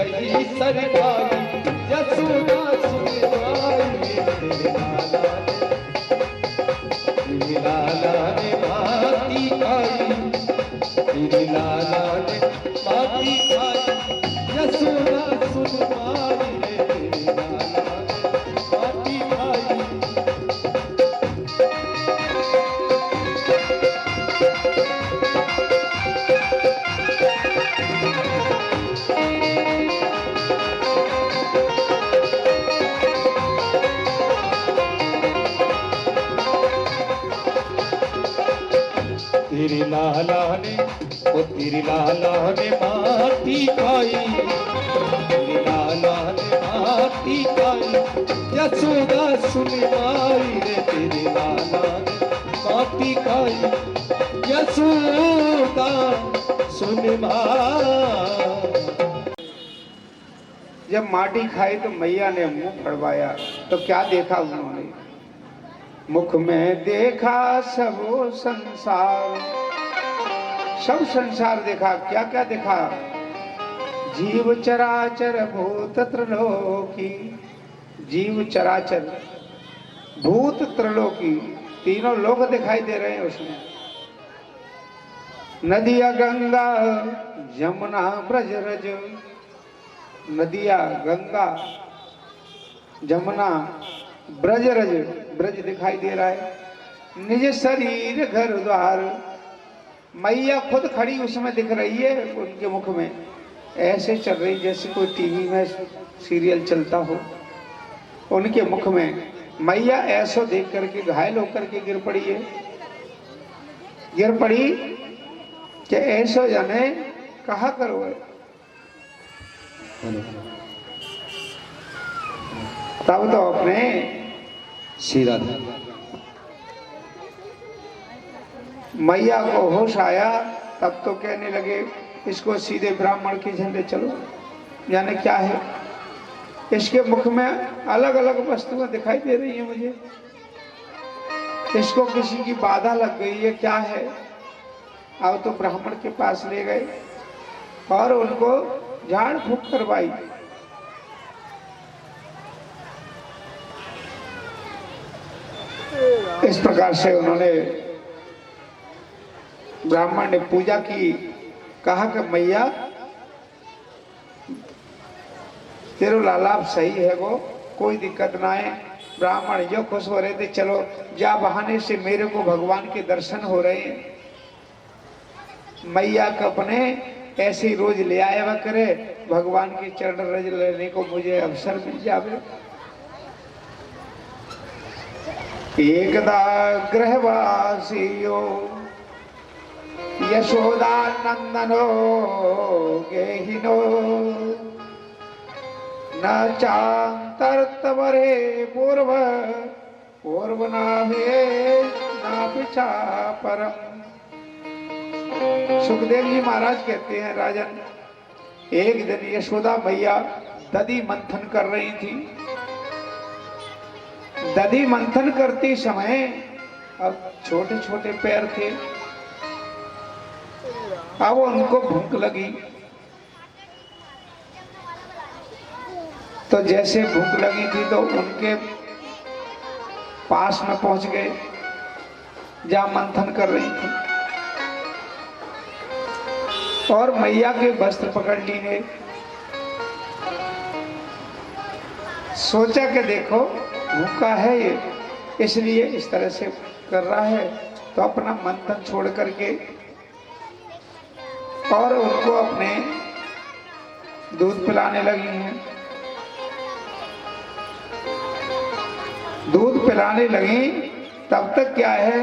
Speaker 2: मेरी सरकारी यशोदा सुनवाई तेरे लाला ने माटी खाई तेरे लाला ने माटी खाई यशोदा सुनवाई तेरे लाला ने माटी खाई तेरी लाला ने ओ तेरी लाला ने माटी खाई तेरी लाला ने माटी खाई यशोदा सुन माई रे तेरी लाला ने माटी खाई यशोदा सुन माई
Speaker 1: जब माटी खाई तो मैया ने मुंह फड़वाया तो क्या देखा उन्होंने? मुख में देखा सब संसार, सब संसार देखा। क्या क्या देखा? जीव चराचर भूत त्रिलोकी, जीव चराचर भूत त्रिलोकी, तीनों लोक दिखाई दे रहे हैं उसमें। नदिया गंगा यमुना ब्रजरज, नदिया गंगा जमुना ब्रजरज, ब्रज दिखाई दे रहा है। निज शरीर घर द्वार, मैया खुद खड़ी उसमें दिख रही है उनके मुख में, ऐसे चल रही जैसे कोई टीवी में सीरियल चलता हो। उनके मुख में मैया ऐसा देख करके घायल होकर के गिर पड़ी है, गिर पड़ी कि ऐसो जाने कहा करो। तब तो अपने
Speaker 2: सीरा
Speaker 1: मैया को होश आया, तब तो कहने लगे इसको सीधे ब्राह्मण के झंडे चलो, जाने क्या है। इसके मुख में अलग अलग वस्तुएं दिखाई दे रही हैं मुझे, इसको किसी की बाधा लग गई है, क्या है। अब तो ब्राह्मण के पास ले गए और उनको झाड़ फूक करवाई। इस प्रकार से उन्होंने, ब्राह्मण ने पूजा की, कहा कि मैया तेरो लालाप सही है, वो कोई दिक्कत ना है। ब्राह्मण जो खुश हो रहे थे, चलो जा बहाने से मेरे को भगवान के दर्शन हो रहे हैं। मैया का अपने ऐसे ही रोज ले आया हुआ करे, भगवान के चरण रज लेने को मुझे अवसर मिल जावे। एकदा गृहवासियो यशोदा नंदनो गेहिनो, न चांतर तवरे पूर्व पूर्व नामे पिछा परम। सुखदेव जी महाराज कहते हैं राजन, एक दिन यशोदा मैया दधी मंथन कर रही थी। दधी मंथन करते समय अब छोटे छोटे पैर थे, अब उनको भूख लगी। तो जैसे भूख लगी थी तो उनके पास में पहुंच गए जहां मंथन कर रही थी, और मैया के वस्त्र पकड़ लिए। सोचा कि देखो भूखा है ये, इसलिए इस तरह से कर रहा है, तो अपना मंथन छोड़ करके और उनको अपने दूध पिलाने लगी हैं। दूध पिलाने लगी, तब तक क्या है,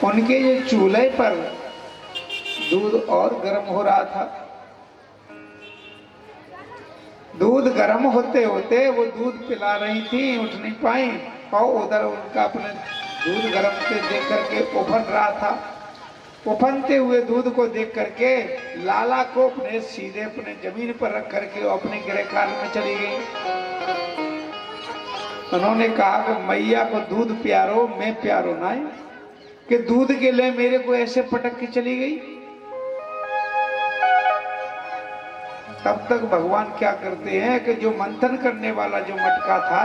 Speaker 1: उनके ये चूल्हे पर दूध और गर्म हो रहा था। दूध गर्म होते होते वो दूध पिला रही थी, उठ नहीं पाई, और उधर उनका अपने दूध गर्म से देख करके उफन रहा था। उफनते हुए दूध को देख करके लाला को अपने सीधे अपने जमीन पर रख करके अपने गृहकाल में चली गई। उन्होंने कहा कि मैया को दूध प्यारो, मैं प्यारो ना है कि दूध के लिए मेरे को ऐसे पटक के चली गई। तब तक भगवान क्या करते हैं कि जो मंथन करने वाला जो मटका था,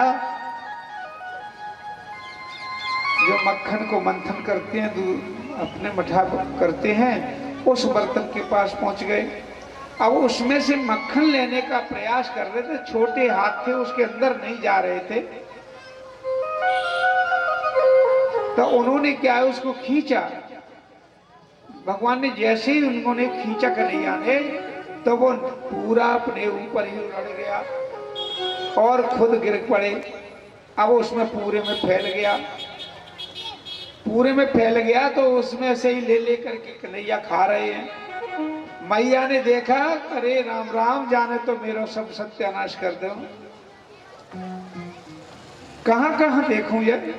Speaker 1: जो मक्खन को मंथन करते हैं, दूध अपने मठा करते हैं, उस बर्तन के पास पहुंच गए। अब उसमें से मक्खन लेने का प्रयास कर रहे थे, छोटे हाथ थे, उसके अंदर नहीं जा रहे थे। तो उन्होंने क्या है, उसको खींचा। भगवान ने जैसे ही उन्होंने खींचा कन्हैया ने, तो वो पूरा अपने ऊपर ही उड़ गया और खुद गिर पड़े। अब उसमें पूरे में फैल गया, पूरे में फैल गया, तो उसमें से ही ले लेकर के कन्हैया खा रहे हैं। मैया ने देखा, अरे राम राम, जाने तो मेरा सब सत्यानाश कर दो। कहां कहां देखूं यार,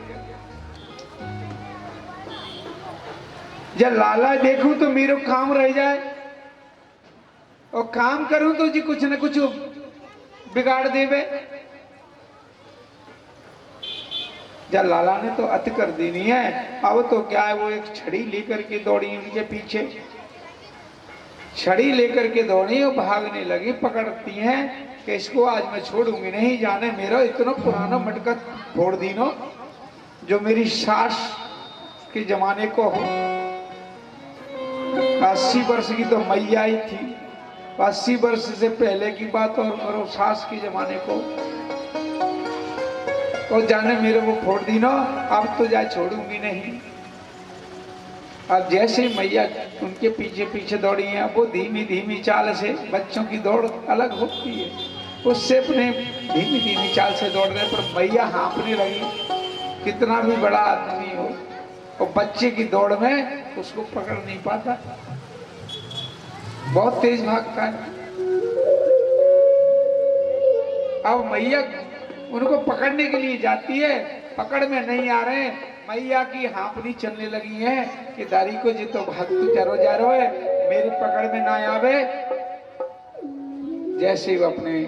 Speaker 1: जब लाला देखूं तो मेरा काम रह जाए, और काम करूं तो जी कुछ न कुछ बिगाड़ देवे। जब लाला ने तो अति कर देनी है, अब तो क्या है, वो एक छड़ी लेकर के दौड़ी उनके पीछे। छड़ी लेकर के दौड़ी और भागने लगी। पकड़ती हैं कि इसको आज मैं छोड़ूंगी नहीं, जाने मेरा इतना पुराना मटका फोड़ दीनो जो मेरी सास के जमाने को हो। 80 वर्ष की तो मैया ही थी, 80 वर्ष से पहले की बात, और करो सास के जमाने को, और जाने मेरे वो फोड़ दी ना, अब तो जा छोड़ूंगी नहीं। अब जैसे मैया उनके पीछे पीछे दौड़ी है, वो धीमी धीमी चाल से, बच्चों की दौड़ अलग होती है, उससे अपने धीमी धीमी चाल से दौड़ रहे, पर मैया हाँफने लगी। कितना भी बड़ा आदमी हो, और बच्चे की दौड़ में उसको पकड़ नहीं पाता, बहुत तेज भागता है। अब मैया उनको पकड़ने के लिए जाती है, पकड़ में नहीं आ रहे, मैया की हाँफनी चलने लगी है कि दारी को जी तो भाग तू जरो जा रहा है, मेरी पकड़ में ना आवे। जैसे वो अपने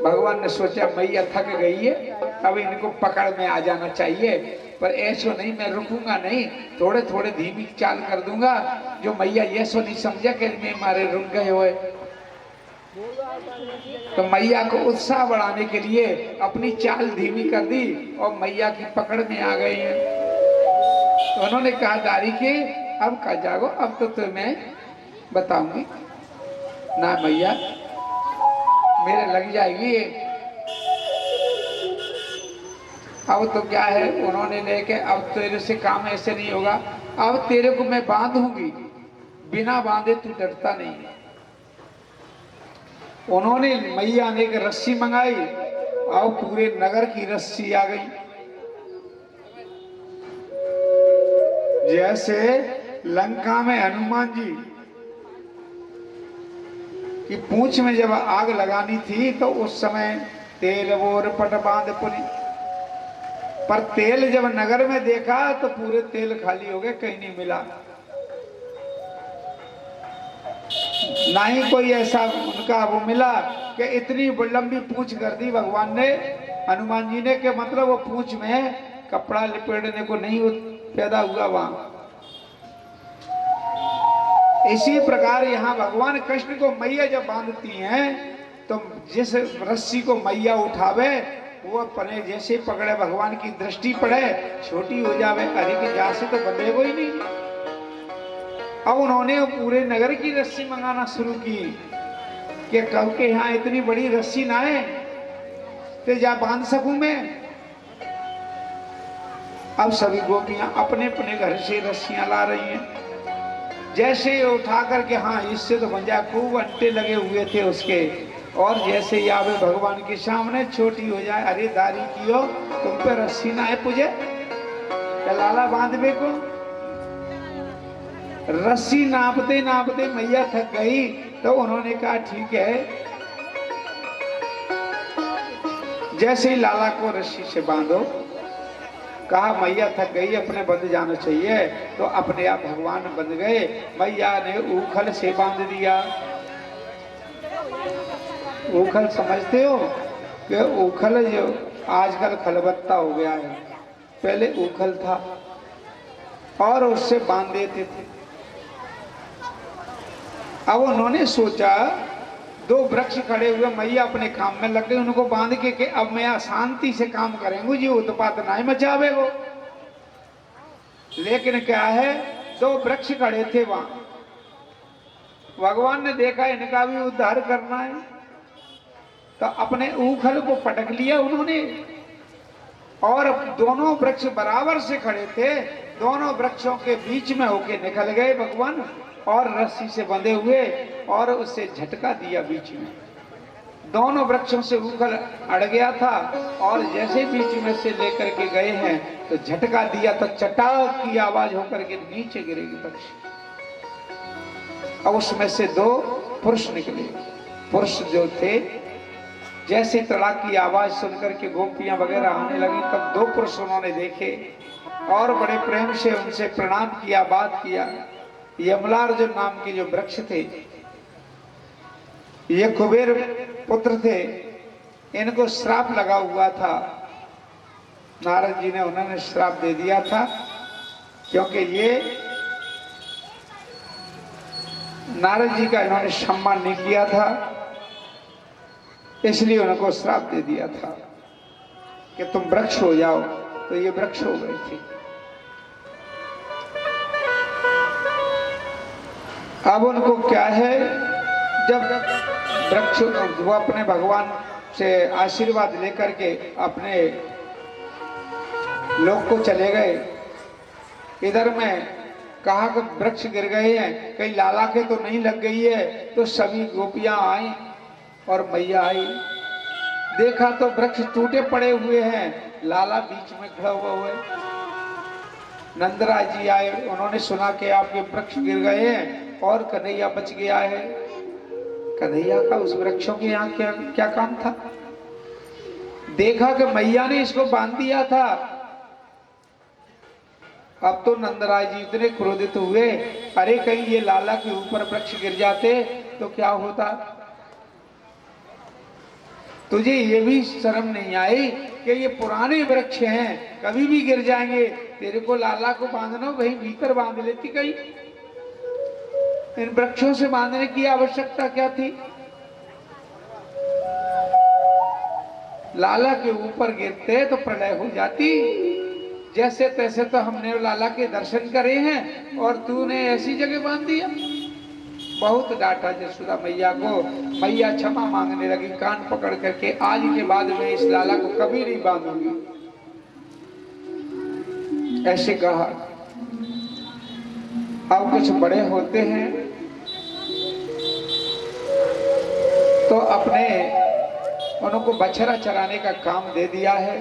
Speaker 1: भगवान ने सोचा मैया थक गई है, अब इनको पकड़ में आ जाना चाहिए, पर ऐसो नहीं, मैं रुकूंगा नहीं, थोड़े थोड़े धीमी चाल कर दूंगा, जो मैया ये सो नहीं समझा कि मैं मारे रुक गए हुए। तो मैया को उत्साह बढ़ाने के लिए अपनी चाल धीमी कर दी और मैया की पकड़ में आ गई हैं। तो उन्होंने कहा दारी के अब का जागो, अब तो तुम्हें बताऊंगी ना मैया, मेरे लग जाएगी। अब तो क्या है, उन्होंने लेके अब तेरे से काम ऐसे नहीं होगा, अब तेरे को मैं बांधूंगी, बिना बांधे तू डरता नहीं है। उन्होंने मैया ने एक रस्सी मंगाई और पूरे नगर की रस्सी आ गई। जैसे लंका में हनुमान जी की पूंछ में जब आग लगानी थी, तो उस समय तेल वोर पट बांध पुरी, पर तेल जब नगर में देखा तो पूरे तेल खाली हो गए, कहीं नहीं मिला। ना ही कोई ऐसा उनका वो मिला कि इतनी लंबी पूंछ कर दी भगवान ने, हनुमान जी ने, के मतलब वो पूंछ में कपड़ा लिपेटने को नहीं पैदा हुआ वहां। इसी प्रकार यहाँ भगवान कृष्ण को मैया जब बांधती हैं तो जिस रस्सी को मैया उठावे वो अपने जैसे पकड़े, भगवान की दृष्टि पड़े छोटी हो जावे, अरे की जा से तो बंधे कोई नहीं। अब उन्होंने पूरे नगर की रस्सी मंगाना शुरू की कि कब के यहाँ इतनी बड़ी रस्सी ना है तो जा बांध सकूं मैं। अब सभी गोपियां अपने अपने घर से रस्सियां ला रही हैं, जैसे उठा करके हाँ इससे तो बन जाए, खूब अंटे लगे हुए थे उसके, और जैसे ही आवे भगवान के सामने छोटी हो जाए, अरे दारी कियो तुम पे रस्सी ना है पुझे, लाला बांधवे को। रस्सी नापते नापते मैया थक गई तो उन्होंने कहा ठीक है। जैसे ही लाला को रस्सी से बांधो, कहा मैया थक गई अपने बंध जाना चाहिए, तो अपने आप भगवान बंध गए। मैया ने ऊखल से बांध दिया। ऊखल समझते हो कि ऊखल जो आजकल खलबत्ता हो गया है, पहले ऊखल था और उससे बांध देते थे। अब उन्होंने सोचा दो वृक्ष खड़े हुए, मैया अपने काम में लग गई, उनको बांध के अब मैं शांति से काम करेंगे जी, उत्पात ना मचावे वो। लेकिन क्या है, दो वृक्ष खड़े थे वहां, भगवान ने देखा इनका भी उद्धार करना है तो अपने ऊखल को पटक लिया उन्होंने, और दोनों वृक्ष बराबर से खड़े थे, दोनों वृक्षों के बीच में होके निकल गए भगवान और रस्सी से बंधे हुए, और उससे झटका दिया बीच में। दोनों वृक्षों से ऊखल अड़ गया था और जैसे बीच में से लेकर के गए हैं तो झटका दिया तो चटाक की आवाज होकर के नीचे गिरेगी वृक्ष। अब उसमें से दो पुरुष निकले। पुरुष जो थे, जैसे तड़ाक की आवाज सुनकर के गोपियां वगैरह आने लगी, तब दो पुरुष उन्होंने देखे और बड़े प्रेम से उनसे प्रणाम किया, बात किया। यमलार्जुन नाम के जो वृक्ष थे, ये कुबेर पुत्र थे, इनको श्राप लगा हुआ था। नारद जी ने उन्होंने श्राप दे दिया था, क्योंकि ये नारद जी का इन्होंने सम्मान नहीं किया था, इसलिए उनको श्राप दे दिया था कि तुम वृक्ष हो जाओ। तो ये वृक्ष हो गए थे। अब उनको क्या है, जब वृक्ष वो अपने भगवान से आशीर्वाद लेकर के अपने लोग को चले गए, इधर में कहा कि वृक्ष गिर गए हैं, कहीं लाला के तो नहीं लग गई है। तो सभी गोपियां आई और मैया आई, देखा तो वृक्ष टूटे पड़े हुए हैं, लाला बीच में खड़ा हुआ है। नंदराज जी आए, उन्होंने सुना कि आपके वृक्ष गिर गए हैं और कन्हैया बच गया है। कन्हैया का उस वृक्षों के यहाँ क्या क्या काम था? देखा कि मैया ने इसको बांध दिया था। अब तो नंदराज जी इतने क्रोधित हुए, अरे कहीं ये लाला के ऊपर वृक्ष गिर जाते तो क्या होता? तुझे ये भी शर्म नहीं आई कि ये पुराने वृक्ष हैं, कभी भी गिर जाएंगे, तेरे को लाला को बांधना वही भीतर बांध लेती, कहीं इन वृक्षों से बांधने की आवश्यकता क्या थी? लाला के ऊपर गिरते तो प्रलय हो जाती। जैसे तैसे तो हमने लाला के दर्शन करे हैं और तूने ऐसी जगह बांध दिया। बहुत डांटा यशोदा मैया को। मैया क्षमा मांगने लगी, कान पकड़ करके, आज के बाद में इस लाला को कभी नहीं बांधूंगी, ऐसे कहा। अब कुछ बड़े होते हैं तो अपने उनको बछड़ा चराने का काम दे दिया है।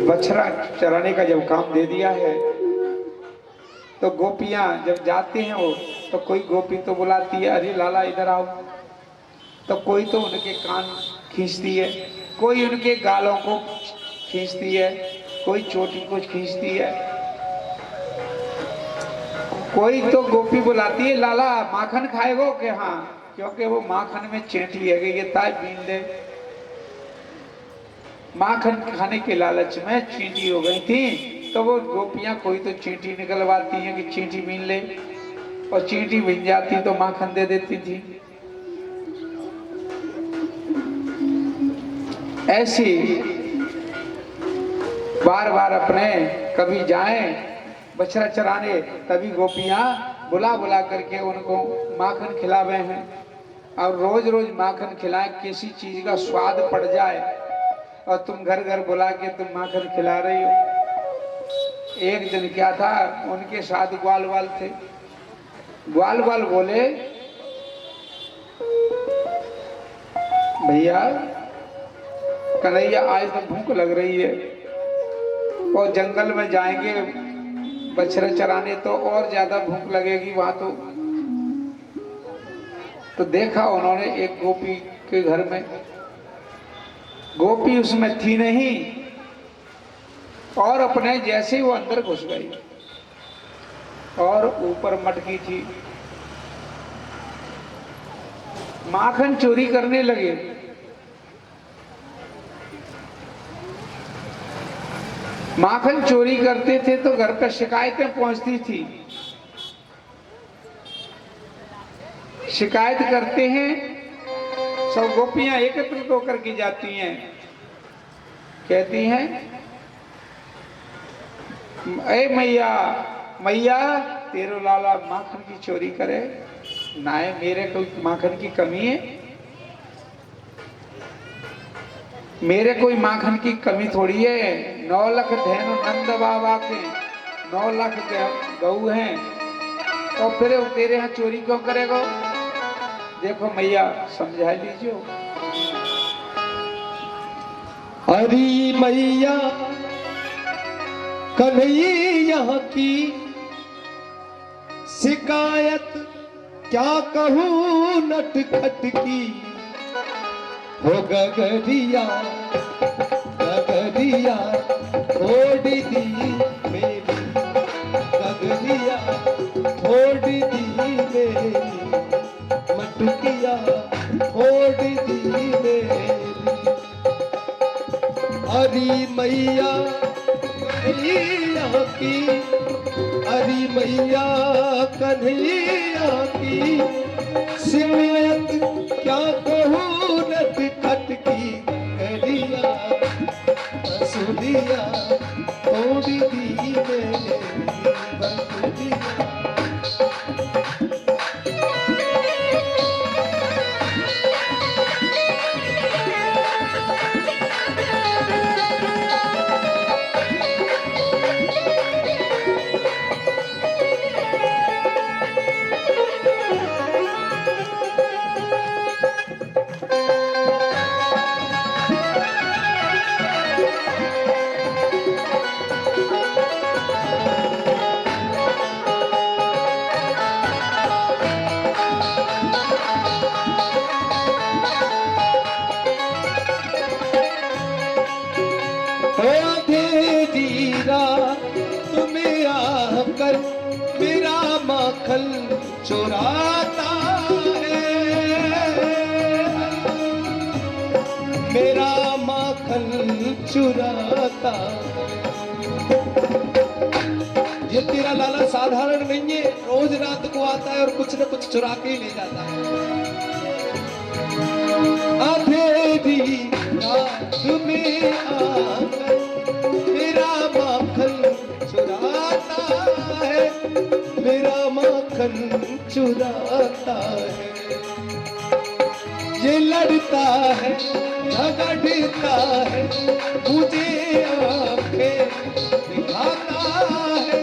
Speaker 1: बछड़ा चराने का जब काम दे दिया है तो गोपियां जब जाते हैं वो, तो कोई गोपी तो बुलाती है, अरे लाला इधर आओ। तो कोई तो उनके कान खींचती है, कोई उनके गालों को खींचती है, कोई चोटी को खींचती है, कोई तो गोपी बुलाती है, लाला माखन खाएगो कि हाँ, क्योंकि वो माखन में चींटी है कि ये ताय बीन दे। माखन खाने के लालच में चींटी हो गई थी, तो वो गोपियां कोई तो चींटी निकलवाती हैं कि चींटी बीन ले, और चींटी बीन जाती तो माखन दे देती थी। ऐसी बार बार अपने कभी जाएं बछड़ा चराने, तभी गोपियां बुला बुला करके उनको माखन खिलावे हैं। और रोज रोज माखन खिलाएं, किसी चीज का स्वाद पड़ जाए और तुम घर घर बुला के तुम माखन खिला रही हो। एक दिन क्या था, उनके साथ ग्वाल वाल थे। ग्वाल वाल बोले, भैया कन्हैया आज तो भूख लग रही है, और जंगल में जाएंगे बछड़े चराने तो और ज्यादा भूख लगेगी वहां तो देखा उन्होंने एक गोपी के घर में, गोपी उसमें थी नहीं, और अपने जैसे ही वो अंदर घुस गई और ऊपर मटकी थी, माखन चोरी करने लगे। माखन चोरी करते थे तो घर पर शिकायतें पहुंचती थी। शिकायत करते हैं, सब गोपियां एकत्रित होकर की जाती हैं, कहती हैं, ए मैया मैया तेरो लाला माखन की चोरी करे ना, है मेरे कोई माखन की कमी है, मेरे कोई माखन की कमी थोड़ी है। 9 लाख धेनु नंद बाबा के 9 लाख गऊ हैं, तो फिर तेरे यहाँ चोरी क्यों करेगा? देखो मैया समझा लीजिए।
Speaker 2: हरी मैया कन्हैया की शिकायत क्या कहूँ नटखट की, हो गगरिया गगरिया छोड़ दी मेरी, गगरिया छोड़ दी मेरी, मटुकिया छोड़ दी मेरी। हरी मैया कन्हैया की, हरी मैया कन्हैया की शिकायत क्या कहूँ नटखट की, करिया बसुरिया छोड़ दी मेरी बसुरिया। तुम्हें आकर मेरा माखन चुराता है, मेरा माखन चुराता। ये तेरा लाला साधारण नहीं है, रोज रात को आता है और कुछ न कुछ चुरा के ही ले जाता है। अंधेरी रात में आकर मेरा माखन चुराता है, मेरा माखन चुराता है। ये लड़ता है झगड़ता है, मुझे आंखें दिखाता है,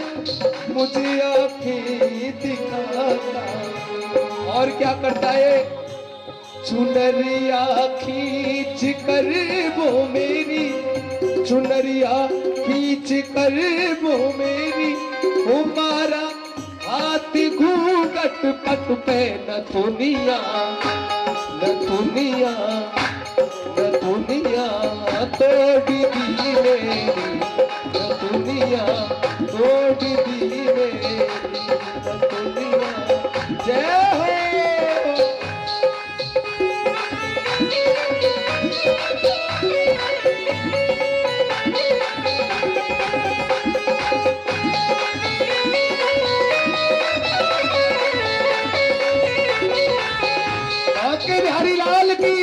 Speaker 2: मुझे आंखें दिखाता है। और क्या करता है? चुनरिया खींच कर वो मेरी, चुनरिया खींच कर वो मेरी, हमारा हाथ घूंघट पट पे न दुनिया तोड़ दी मेरी, न दुनिया तोड़ दी मेरी, न दुनिया। जय हो। आके बिहारी लाल की।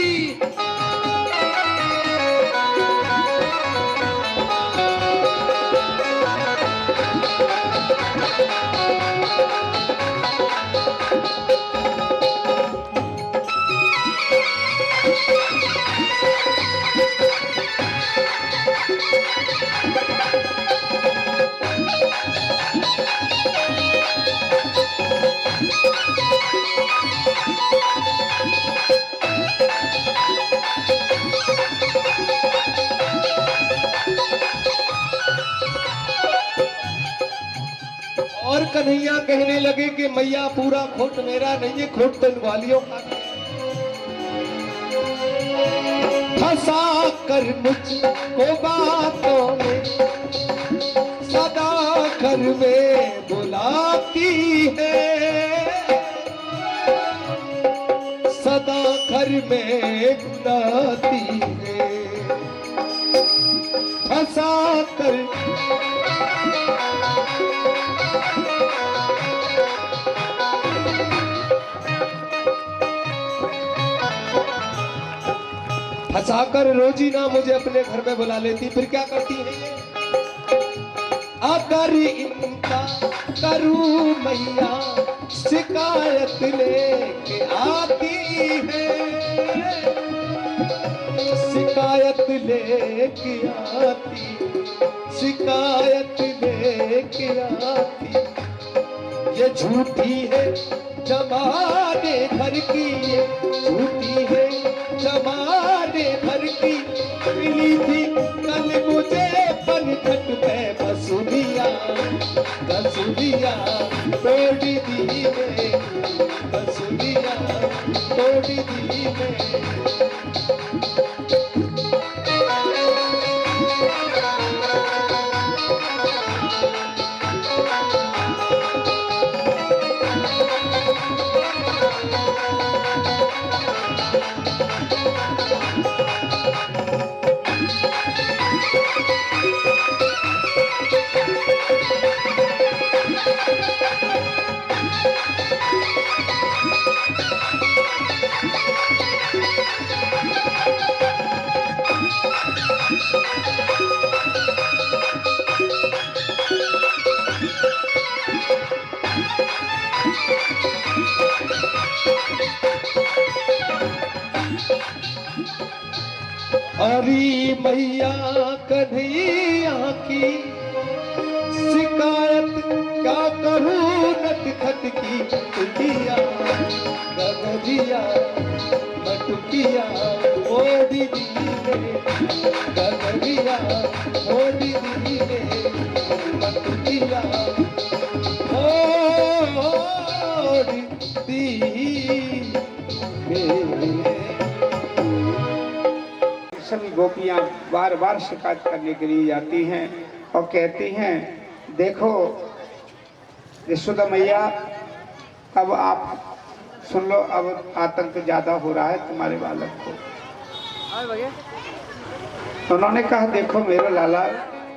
Speaker 2: और कन्हैया कहने लगे कि मैया पूरा खोट मेरा नहीं है, खोट तो इन ग्वालियों का। फंसा कर मुझको बातों में सदा घर में बुलाती है, सदा घर में बुलाती है। फंसा कर फंसाकर रोजीना मुझे अपने घर में बुला लेती। फिर क्या करती है ये? अगर इनका करूं मैया शिकायत लेके आती है, शिकायत लेके आती, शिकायत लेके आती। ये झूठी है जमाने भर की, ये झूठी है जमाने भर की। मिली थी कल मुझे पनघट पे बसुरिया, बसुरिया तोड़ दी मेरी, बसुरिया तोड़ दी मेरी। हरी मैया कन्हैया की शिकायत क्या करूं नटखट की। टुकिया गगरिया मटुकिया ओढ़ी दी में, गगरिया ओढ़ी दी में, मटुकिया ओढ़ी दी में।
Speaker 1: सभी गोपियां बार बार शिकायत करने के लिए जाती हैं और कहती हैं, देखो यशोदा मैया अब आप सुन लो, अब आतंक ज्यादा हो रहा है तुम्हारे बालक को। उन्होंने कहा, देखो मेरा लाला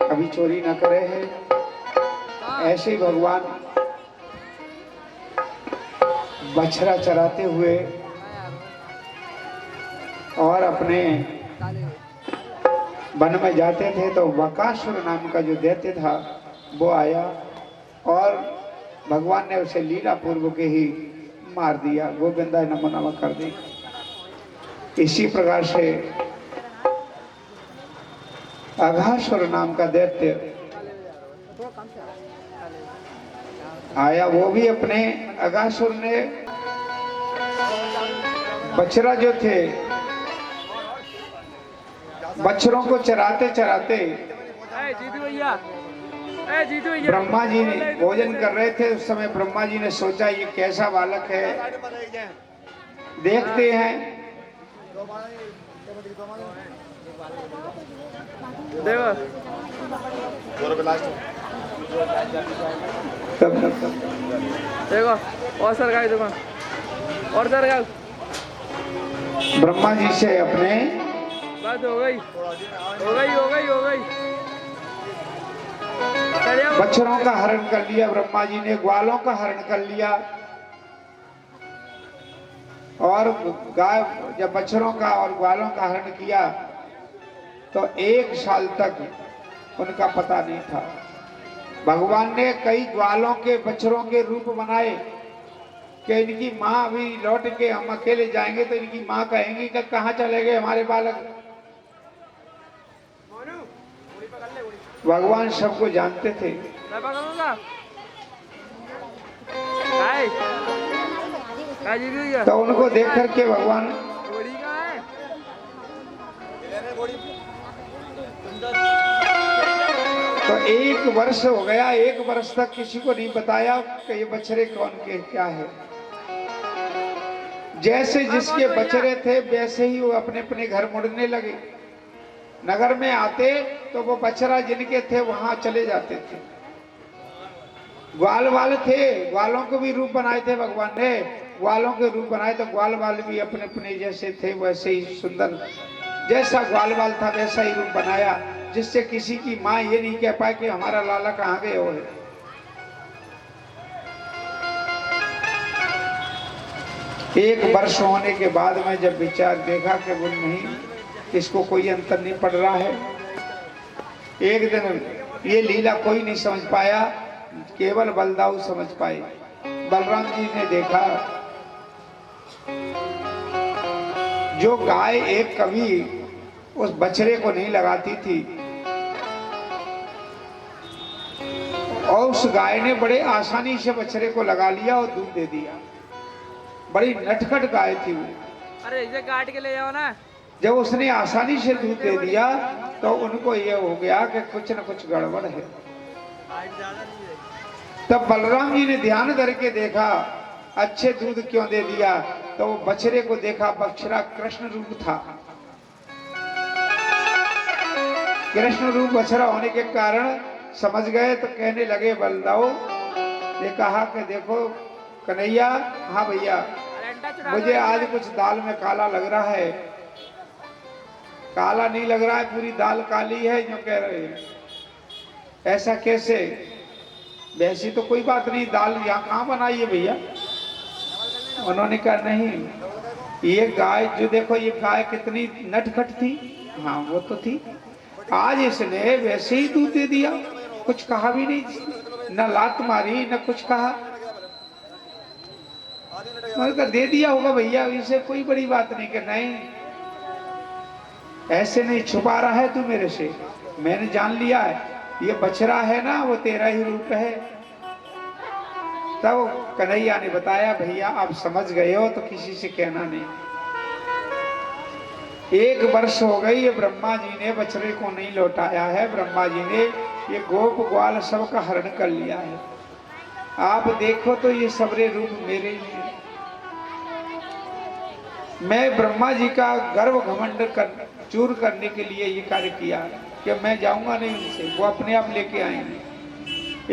Speaker 1: कभी चोरी ना करे है, ऐसे ही भगवान बछड़ा चराते हुए और अपने वन में जाते थे तो वकासुर नाम का जो दैत्य था वो आया और भगवान ने उसे लीला पूर्वक ही मार दिया, गोविंदा नमो नमः कर दी। इसी प्रकार से अघासुर नाम का दैत्य आया, वो भी अपने अघासुर ने बछड़ा जो थे बछड़ों को चराते चराते ब्रह्मा जी ने भोजन कर रहे थे। उस समय ब्रह्मा जी ने सोचा ये कैसा बालक है, देखते हैं। तब
Speaker 3: देखो और सर का दुकान और सर का
Speaker 1: ब्रह्मा जी से अपने
Speaker 3: बात हो गई हो गई हो गई हो गई।
Speaker 1: बछड़ों का हरण कर लिया ब्रह्मा जी ने, ग्वालों का हरण कर लिया। और गाय जब बछड़ों का और ग्वालों का हरण किया तो 1 साल तक उनका पता नहीं था। भगवान ने कई ग्वालों के बछड़ों के रूप बनाए कि इनकी माँ अभी लौट के हम अकेले जाएंगे तो इनकी माँ कहेंगी कि कहाँ चले गए हमारे बालक। भगवान सबको जानते थे। तो उनको देख करके भगवान तो 1 वर्ष हो गया, 1 वर्ष तक किसी को नहीं बताया कि ये बछड़े कौन के क्या है। जैसे जिसके बछड़े थे वैसे ही वो अपने अपने घर मुड़ने लगे। नगर में आते तो वो बछड़ा जिनके थे वहां चले जाते थे। ग्वाल वाल थे, ग्वालों को भी रूप बनाए थे भगवान ने, ग्वालों के रूप बनाए तो ग्वाल वाल भी अपने अपने जैसे थे वैसे ही सुंदर, जैसा ग्वाल वाल था वैसा ही रूप बनाया, जिससे किसी की माँ ये नहीं कह पाए कि हमारा लाला कहाँ गए हो है। एक वर्ष होने के बाद में जब विचार देखा कि वो नहीं, इसको कोई अंतर नहीं पड़ रहा है। एक दिन ये लीला कोई नहीं समझ पाया, केवल बलदाऊ समझ पाए। बलराम जी ने देखा जो गाय एक कभी उस बछड़े को नहीं लगाती थी और उस गाय ने बड़े आसानी से बछड़े को लगा लिया और दूध दे दिया। बड़ी नटखट गाय थी वो।
Speaker 3: अरे इसे काट के ले जाओ ना।
Speaker 1: जब उसने आसानी से दूध दे दिया तो उनको ये हो गया कि कुछ न कुछ गड़बड़ है। तब बलराम जी ने ध्यान करके देखा अच्छे दूध क्यों दे दिया, तो वो बछड़े को देखा, बछड़ा कृष्ण रूप था। कृष्ण रूप बछड़ा होने के कारण समझ गए तो कहने लगे बलदाऊ ने कहा कि देखो कन्हैया, हाँ भैया मुझे आज कुछ दाल में काला लग रहा है। काला नहीं लग रहा है, पूरी दाल काली है जो कह रहे हैं। ऐसा कैसे? वैसी तो कोई बात नहीं, दाल यहाँ कहाँ बनाई है भैया? उन्होंने कहा नहीं, ये गाय जो देखो, ये गाय कितनी नटखट थी। हाँ वो तो थी, आज इसने वैसे ही दूध दे दिया, कुछ कहा भी नहीं, न लात मारी न कुछ कहा। मैंने दे दिया होगा भैया, इसे कोई बड़ी बात नहीं। कि नहीं, ऐसे नहीं छुपा रहा है तू मेरे से, मैंने जान लिया है ये बछड़ा है ना, वो तेरा ही रूप है। तब कन्हैया ने बताया भैया आप समझ गए हो तो किसी से कहना नहीं। 1 वर्ष हो गई, ये ब्रह्मा जी ने बछड़े को नहीं लौटाया है। ब्रह्मा जी ने ये गोप ग्वाल सब का हरण कर लिया है। आप देखो तो ये सबरे रूप मेरे ही हैं। मैं ब्रह्मा जी का गर्व घमंड चूर करने के लिए ये कार्य किया कि मैं जाऊंगा नहीं उनसे, वो अपने आप लेके आएंगे।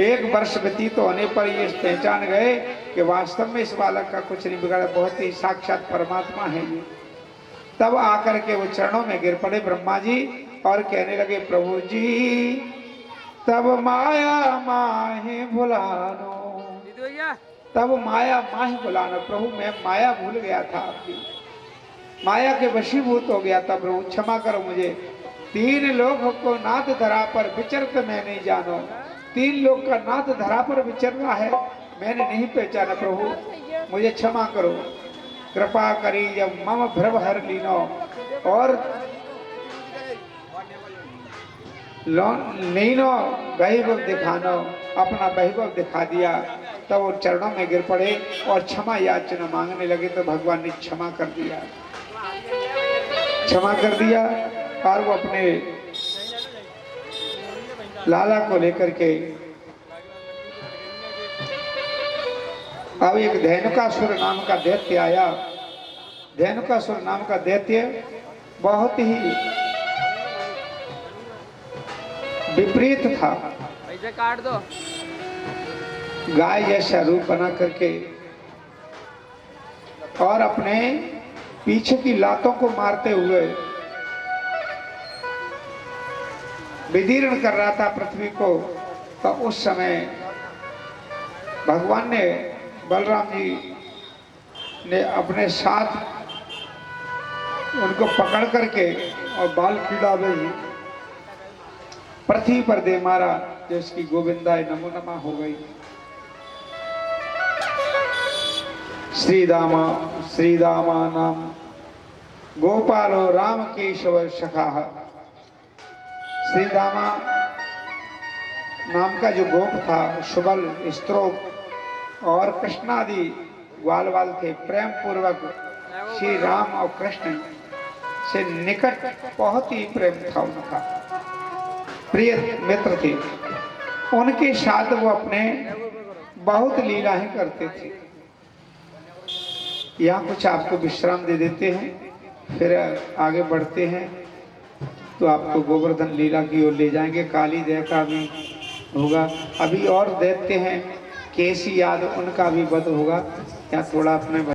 Speaker 1: 1 वर्ष व्यतीत होने पर ये पहचान गए कि वास्तव में इस बालक का कुछ नहीं बिगड़ा, बहुत ही साक्षात परमात्मा है ये। तब आकर के वो चरणों में गिर पड़े ब्रह्मा जी और कहने लगे प्रभु जी तब माया माहे भुलानो, तब माया माहे भुलानो। प्रभु मैं माया भूल गया था, आपकी माया के वशीभूत हो गया था। प्रभु क्षमा करो मुझे। 3 लोक को नाथ धरा पर विचरत मैं नहीं जानो। 3 लोक का नाथ धरा पर विचर रहा है, मैंने नहीं पहचाना। प्रभु मुझे क्षमा करो, कृपा करी जब मम भ्रम हर लीनो। और नीनो वैभव दिखानो, अपना वैभव दिखा दिया। तब वो चरणों में गिर पड़े और क्षमा याचना मांगने लगे तो भगवान ने क्षमा कर दिया, क्षमा कर दिया। और वो अपने लाला को लेकर के अब एक धेनुकासुर नाम का दैत्य आया। धेनुकासुर नाम का दैत्य बहुत ही विपरीत था।
Speaker 3: पैसे काट दो।
Speaker 1: गाय जैसा रूप बना करके और अपने पीछे की लातों को मारते हुए विदीर्ण कर रहा था पृथ्वी को। तो उस समय भगवान ने, बलराम जी ने अपने साथ उनको पकड़ करके और बाल पीड़ा में पृथ्वी पर दे मारा, जिसकी गोविंदाय नमो नमः हो गई। श्रीदामा नाम गोपालो राम केशव सखा। श्रीदामा नाम का जो गोप था, सुबल, स्त्रोक और कृष्णादि ग्वाल वाल थे। प्रेम पूर्वक श्री राम और कृष्ण से निकट बहुत ही प्रेम था उनका, प्रिय मित्र थे। उनके साथ वो अपने बहुत लीलाएं करते थे। यहाँ कुछ आपको विश्राम दे देते हैं, फिर आगे बढ़ते हैं तो आपको गोवर्धन लीला की ओर ले जाएंगे। काली दया का भी होगा, अभी और दैत्य हैं केसी यादव, उनका भी वध होगा। यहाँ थोड़ा अपने